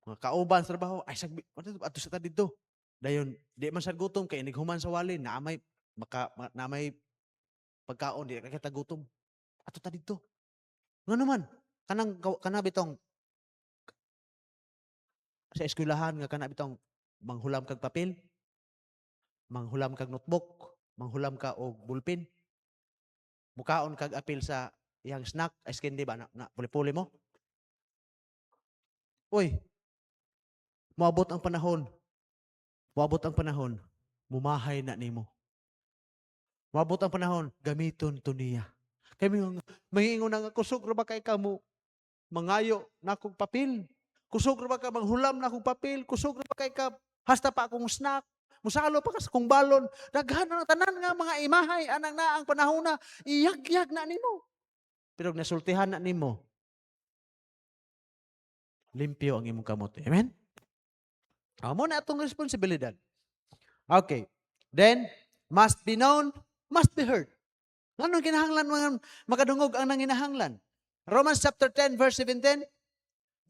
Speaker 1: Mga kauban sa trabaho, ay sag, ato sa ta dito. Dayon, di man sa gutom, kay nighuman sa walin, naamay pagkaon, di ka kita gutom. Ato ta dito. Nga naman, kanabitong, sa eskwelahan, nga kanabitong, manghulam kag papel, manghulam kag notebook, manghulam ka og bulpin, mukaon kag apil sa iyang snack, ice candy ba, na puli-puli mo? Uy, moabot ang panahon, mumahay na nimo. Moabot ang panahon, gamiton to niya. Kaya may ingon nga, kusog ra ba kay kamo, mangayo na akong papel, kusog ra ba ka, manghulam na akong papel, kusog ra ba kay ka, hasta pa akong snack, musalo pa ka sa kong balon, daghan na tanan nga mga imahay, anang na ang panahon na, iyag-yag na nimo. Pero nasultihan na nimo, limpyo ang imong kamot. Amen? Amo na atong responsibilidad. Okay. Then, must be known, must be heard. Anong kinahanglan mga makadungog ang nanginahanglan? Romans chapter 10 verse 17,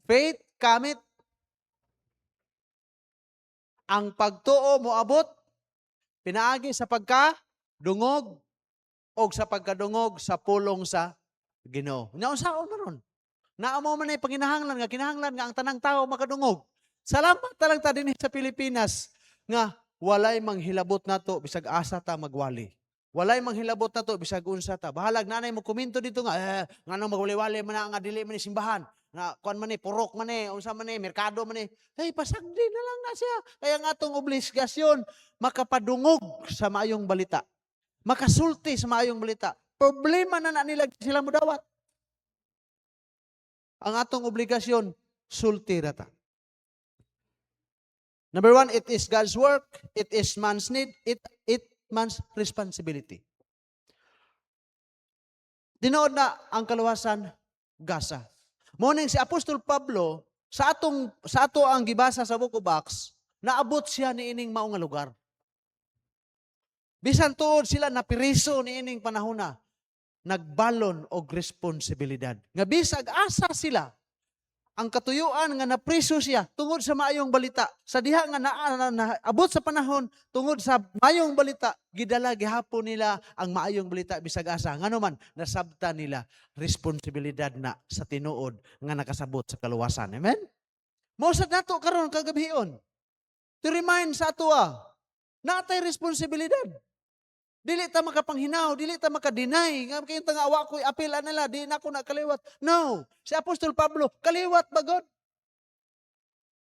Speaker 1: faith cometh ang pagtuo moabot pinaagi sa pagkadungog o sa pagkadungog sa pulong sa Ginoo. Nya unsaon maron? Naamo man ay panginahanglan nga kinahanglan nga ang tanang tao makadungog. Salamat talang ta dinhi sa Pilipinas nga walay manghilabot nato bisag asa ta magwali. Walay manghilabot nato bisag unsa ta. Bahalag nanay mo komento dito nga nganong magwali-wali man na nga dili man ni simbahan. Na kuan man ni purok man ni unsa man ni merkado man ni. Hey pasagdi na lang na siya. Kaya nga atong obligasyon makapadungog sa maayong balita. Makasulti sa maayong balita. Problema na nila sila mudawat. Ang atong obligasyon sulti rata. Number 1, it is God's work, it is man's need, it man's responsibility. Dinood na ang kaluwasan gasa. Morning si Apostol Pablo sa ato ang gibasa sa Book of Acts, naabot siya ni ining mao nga lugar. Bisan tuod sila napiriso ni ining panahona, nagbalon og responsibilidad. Nga bisag asa sila ang katuyuan nga napriso siya tungod sa maayong balita. Sa diha nga naabot sa panahon tungod sa maayong balita, gidala gihapon nila ang maayong balita bisag asa. Ngano man nasabta nila responsibilidad na sa tinuod nga nakasabot sa kaluwasan. Amen? Mosad nato karon kagabion. To remind sa ato natay responsibilidad. Dili ta makapanghinaw, dili ta makadeny. Nga kayong tangawa ko'y apila nila, di na ako nakaliwat. No. Si Apostol Pablo, kaliwat ba God?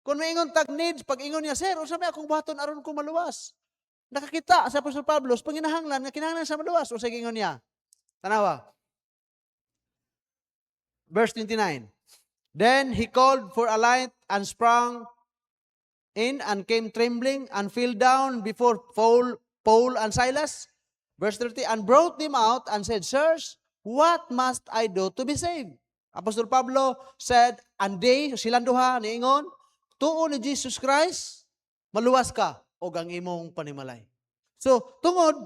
Speaker 1: Kung may ingon tag needs, pag ingon niya, sir, unsa may akong buhaton aron ko maluwas? Nakakita sa Apostol Pablo, panginahanglan, nga kinahanglan sa maluwas. O sa ingon niya. Tanawa. Verse 29. Then he called for a light and sprang in and came trembling and fell down before Paul and Silas. Verse 30, and brought them out and said, sirs, what must I do to be saved? Apostol Pablo said, and they, silang duha, niingon, tuo ni Jesus Christ, maluwas ka, o ang imong panimalay. So, tungod,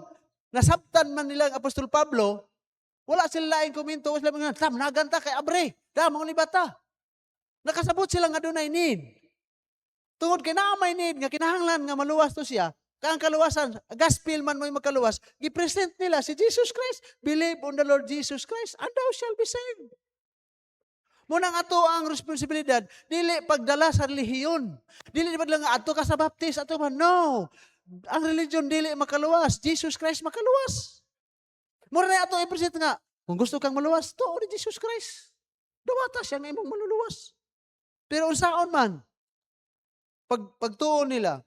Speaker 1: nasabtan man nila ang Apostol Pablo, wala sila laing komento, sila mga, tam, naganta kay Abre, damang ni bata. Nakasabot sila nga doon ay need. Tungod kay naamay need, nga kinahanglan nga maluwas to siya, kang kaluwasan, gospel man mo'y magkaluwas, gipresent nila si Jesus Christ. Believe on the Lord Jesus Christ, and thou shall be saved. Muna nga to ang responsibilidad, dili pagdala sa relihiyon. Dili ba lang ato ka sa baptist, ato man, no. Ang religion dili makaluwas, Jesus Christ makaluwas. Muna na ato i-present nga, kung gusto kang maluwas, to ni Jesus Christ. Dawata siya nga imong maluluwas. Pero unsaon man, pagtuon nila,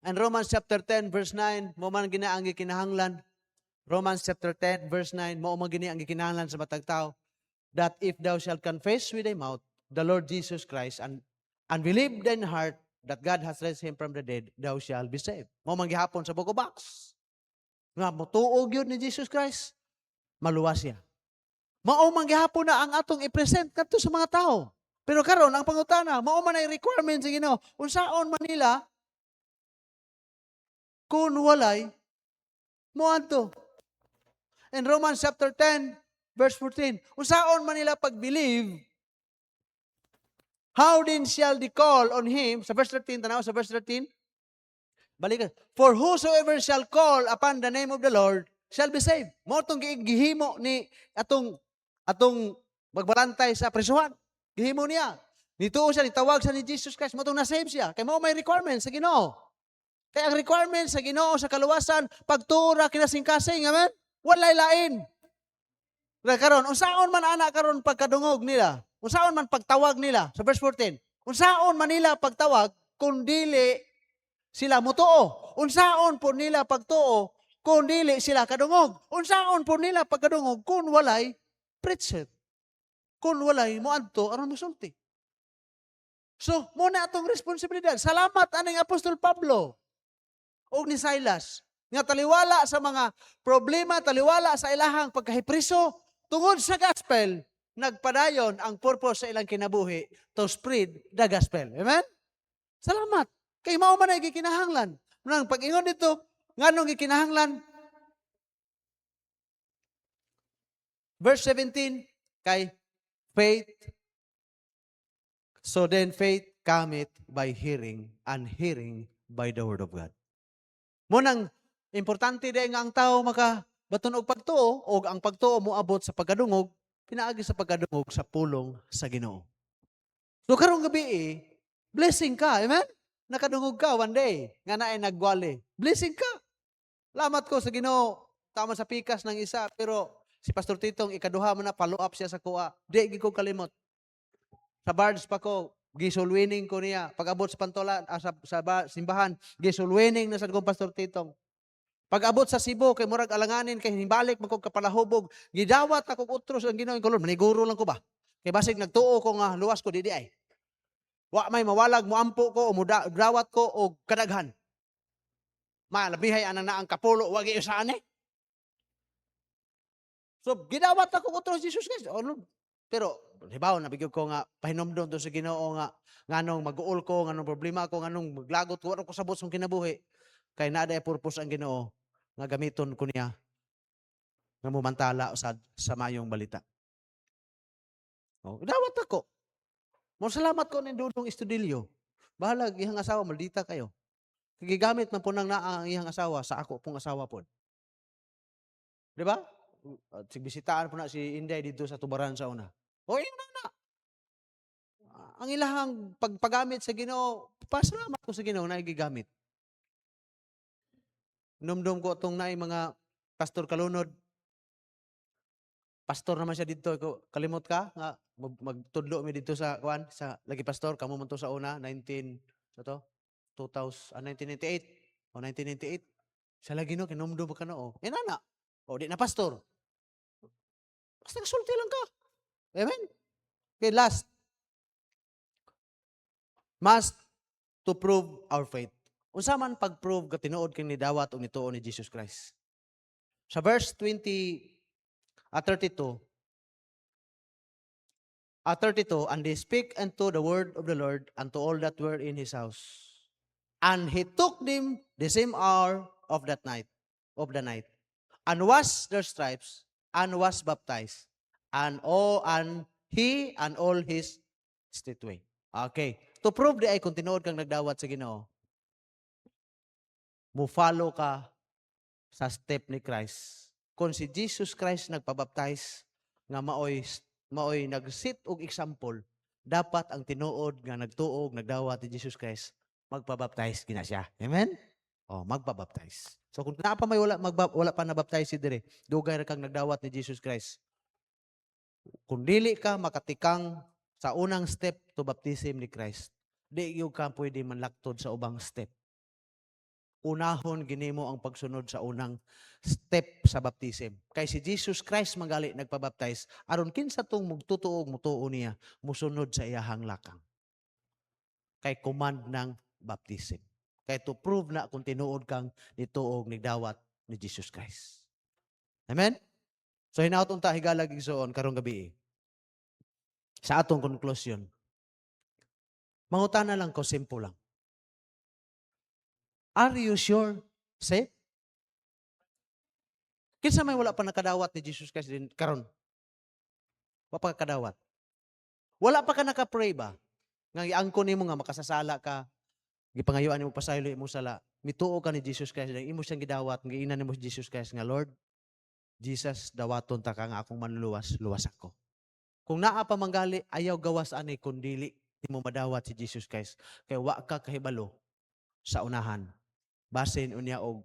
Speaker 1: and Romans chapter 10 verse 9, mo man ginaang gikinahanglan. Romans chapter 10 verse 9, mo man ginaang gikinahanglan sa matag tao, that if thou shalt confess with thy mouth the Lord Jesus Christ and believe in thine heart that God has raised him from the dead, thou shalt be saved. Mo man gihapon sa Book of Acts. Nga motuog yun ni Jesus Christ, maluwas siya. Mao man gihapon na ang atong i-present kadto sa mga tao. Pero karon ang pangutana, mao man ay requirements sa Ginoo. Unsaon man nila kung walay moadto. In Romans chapter 10, verse 14, unsaon man nila pag-believe, how then shall they call on him, sa verse 13, tanaw sa verse 13, balikan, for whosoever shall call upon the name of the Lord shall be saved. Mo itong gihimo ni atong magbalantay sa prisuhan. Gihimo niya. Nituo siya, nitawag siya ni Jesus Christ, mo itong na-save siya. Kaya mo may requirements sa Ginoo. Kaya ang requirements sa Ginoo sa kaluwasan, pagtura kinasing-kasing, amen? Walay lain. Karon, unsaon man ana karon pagkadungog nila? Unsaon man pagtawag nila? Sa verse 14. Unsaon man nila pagtawag kung dili sila mutuo? Unsaon po nila pagtuo kung dili sila kadungog? Unsaon po nila pagkadungog kung walay preacher? Kung walay moadto aron mosulti. So, muna atong responsibilidad. Salamat aning Apostol Pablo o ni Silas, nga taliwala sa mga problema, taliwala sa ilahang pagkahipriso, tungod sa gospel, nagpadayon ang purpose sa ilang kinabuhi to spread the gospel. Amen? Salamat. Kay mao man ay gikinahanglan. Nang pag-ingon dito, nganong gikinahanglan? Verse 17, kay faith. So then faith cometh by hearing, and hearing by the word of God. Munang importante din nga ang tao makabaton og pagtuo o ang pagtuo moabot sa pagkadungog, pinaagi sa pagkadungog sa pulong sa Ginoo. So karong gabi blessing ka, amen? Nakadungog ka one day, nga naay nagwali. Blessing ka. Lamat ko sa Ginoo. Tama sa pikas ng isa, pero si Pastor Titong ikaduha man na follow up siya sa kuha. Di gi ko kalimot. Sa bards pa ko, gisol winning ko niya. Pag-abot sa pantola, simbahan, gisol winning na sa kong Pastor Titong. Pag-abot sa Cebu, kay murag alanganin, kay himbalik, magkong kapalahubog, gidawat ako utros ang Ginoo ko, maniguro lang ko ba? Kay basig nagtuo ko nga, luwas ko, di ay. Wa may mawalag, muampo ko, o mudawat ko, o kadaghan. Malabihay anang na ang kapulo, wag iusaan eh. So, gidawat ako utros Jesus Christ. Pero, hibaw, nabigyan ko nga, pahinomdom doon sa Ginoo nga, nganong mag-uol ko, nganong problema ko, nganong maglagot ko, ko sabot sa kinabuhi. Kay nada ay purpose ang Ginoo, nga gamiton ko niya, nga mumantala sa mayong balita. Dawat ako. Salamat ko ni Dudong Estudillo. Bahala, ihang asawa, maldita kayo. Gigamit man po nang ang ihang asawa sa ako pong asawa po. Di ba? Sigbisitaan po na si Inday dito sa Tubaran sa una. Yun na. Ang ilahang pagpagamit sa Ginoo, pasalamat ko sa Ginoo na gigamit. Numdum ko itong naay mga pastor kalunod. Pastor naman siya dito. Kalimot ka nga magtudlo mi dito sa lagi pastor kamo man to sa una 1998 o 1998. Sa lagi no kinumdum ka no. Nana. Di na pastor. Basta sulti lang ka. Amen. Okay, last. Must to prove our faith. Unsa man pag-prove ka tinuod kang nidawat o nituo ni Jesus Christ. Sa verse 32, 32, and they speak unto the word of the Lord unto all that were in his house. And he took them the same hour of the night, and washed their stripes, and was baptized, and he and all his straightway. Okay. To prove di ay kung tinuod kang nagdawat sa Ginoo, mo follow ka sa step ni Christ. Kung si Jesus Christ nagpabaptize, nga maoy nag-set og example, dapat ang tinuod nga nagtuog, nagdawat ni Jesus Christ, magpabaptize gina siya. Amen? Magpabaptize. So kung na pa may wala pa nabaptize si dire, dugay ra kang nagdawat ni Jesus Christ. Kung dili ka makatikang sa unang step to baptism ni Christ, di gyud ka pwede manlaktod sa ubang step. Unahon ginimo ang pagsunod sa unang step sa baptism. Kay si Jesus Christ magali nagpabaptize, aron kinsa tong mugtutuo mutuo niya, musunod sa iyahang lakang. Kay command ng baptism. Kay to prove na kung tinuod kang nituog nigdawat ni Jesus Christ. Amen? So hinaut unta higalag igsoon karong gabi. Sa atong conclusion. Mangutana lang ko, simple lang. Are you sure? Say? Kinsa may wala pa nakadawat ni Jesus Christ din karon? Wa pa kadawat. Wala pa ka naka-pray ba? Nga iangkon nimo nga makasasala ka, gipangayuan nimo pasaylo imo sala, mituo ka ni Jesus Christ, imo siyang gidawat, giinan nimo si Jesus Christ nga Lord, Jesus, dawaton ta ka nga akong manluwas, luwas ako. Kung naa pa manggali, ayaw gawas ani kundili nimo madawat si Jesus Christ. Kay wa ka kahibalo sa unahan. Basin unya og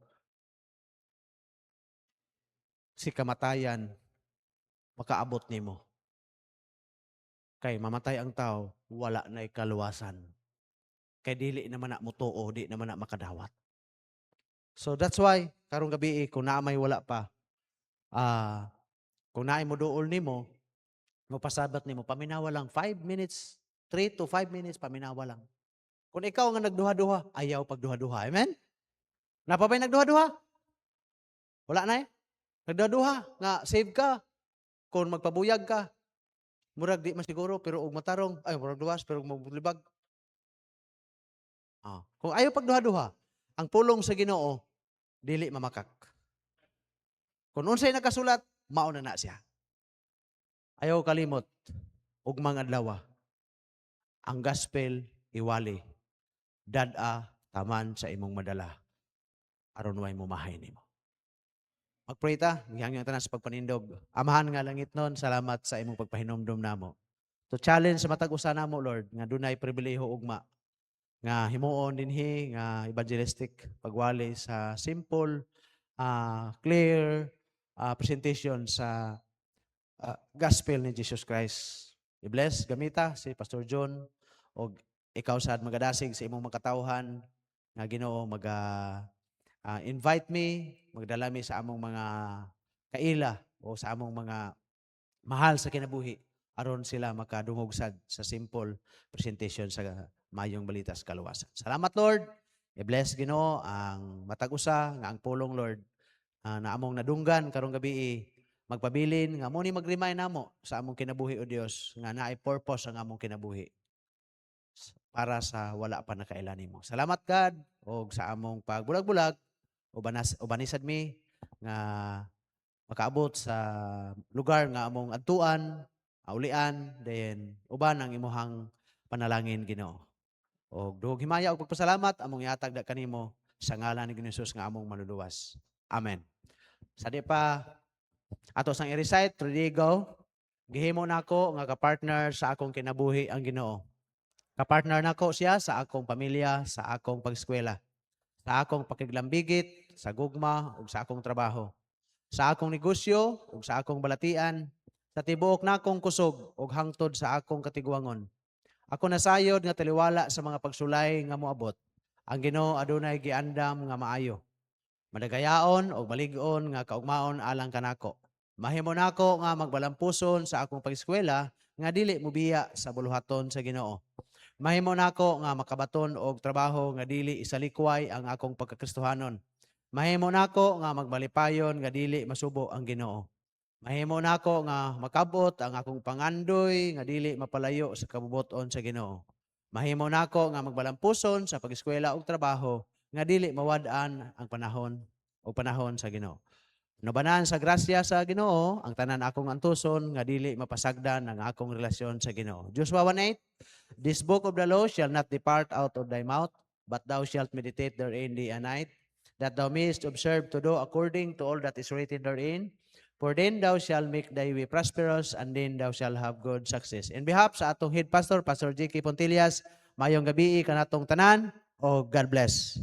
Speaker 1: si kamatayan makaabot nimo. Kay mamatay ang tao, wala na kaluwasan. Kay dili naman na mutuo, di naman na makadawat. So that's why karong gabi kung naa may wala pa, kung naay mo duol nimo, mapasabat nimo paminawa lang 5 minutes, 3 to 5 minutes paminawa lang. Kung ikaw nga nagduha-duha, ayaw pagduha-duha. Amen? Napapay nagduha-duha? Wala na eh. Nagduha-duha nga save ka. Kung magpabuyag ka, murag di masiguro pero og matarong, murag duwas pero og maglibag. Kung ayaw pagduha-duha, ang pulong sa Ginoo dili mamakak. Kung unsay nakasulat, mao na siya. Ayaw kalimot ug mga adlaw. Ang gospel iwali dad-a taman sa imong madala aron way mumahay nimo. Magpray ta, gihangyo tanan sa pagpanindog. Amahan nga langit nun, salamat sa imong pagpahinomdom namo. To challenge sa matag usa namo Lord nga dunay pribilehiyo ugma nga himuon dinhi nga evangelistic pagwali sa simple, clear presentation sa gospel ni Jesus Christ. I-bless gamita si Pastor John o ikaw sad magadasig sa imong makatawhan nga Ginoo invite me, magdala mi sa among mga kaila o sa among mga mahal sa kinabuhi aron sila makadungog sad sa simple presentation sa mayong balita sa kaluwasan. Salamat Lord. I-bless Ginoo ang matag usa nga ang pulong Lord na among nadunggan karong gabi magpabilin nga mo ni mag-remind namo sa among kinabuhi o Dios nga naay purpose ang among kinabuhi para sa wala pa nakailan nimo. Salamat God og sa among pagbulag-bulag ubanisad mi nga makaabot sa lugar nga among adtuan, aulian, then uban ang imuhang panalangin Ginoo. Og duhog himaya og pagpasalamat among ihatag kanimo sa ngalan ni Hesus nga among maluluwas. Amen. Sa di pa ato sang i-recite, Rodrigo, gihimo nako nga ka-partner sa akong kinabuhi ang Ginoo. Ka-partner nako siya sa akong pamilya, sa akong pag-eskwela, sa akong pakiglambigit, sa gugma ug sa akong trabaho, sa akong negosyo ug sa akong balatian, sa tibuok nakong kusog ug hangtod sa akong katigwangon. Ako nasayod nga taliwala sa mga pagsulay nga moabot. Ang Ginoo adunay giandam nga maayo. Madagayaon o balig-on nga kaugmaon alang kanako. Mahimo nako nga magbalampuson sa akong pag-eskwela nga dili mobiya sa buluhaton sa Ginoo. Mahimo nako nga makabaton og trabaho nga dili isalikway ang akong pagkakristohanon. Mahimo nako nga magbalipayon nga dili masubo ang Ginoo. Mahimo nako nga makabot ang akong pangandoy nga dili mapalayo sa kabubuton sa Ginoo. Mahimo nako nga magbalampuson sa pag-eskwela ug trabaho nga dili mawad-an ang panahon sa Ginoo. Nabanan sa grasya sa Ginoo ang tanan akong antuson nga dili mapasagdan ang akong relasyon sa Ginoo. Joshua 1:8, This book of the law shall not depart out of thy mouth, but thou shalt meditate therein day and night, that thou mayest observe to do according to all that is written therein. For then thou shalt make thy way prosperous, and then thou shalt have good success. In behalf sa atong head pastor, Pastor J.K. Pontillas, mayong gabi kanatong tanan, o God bless.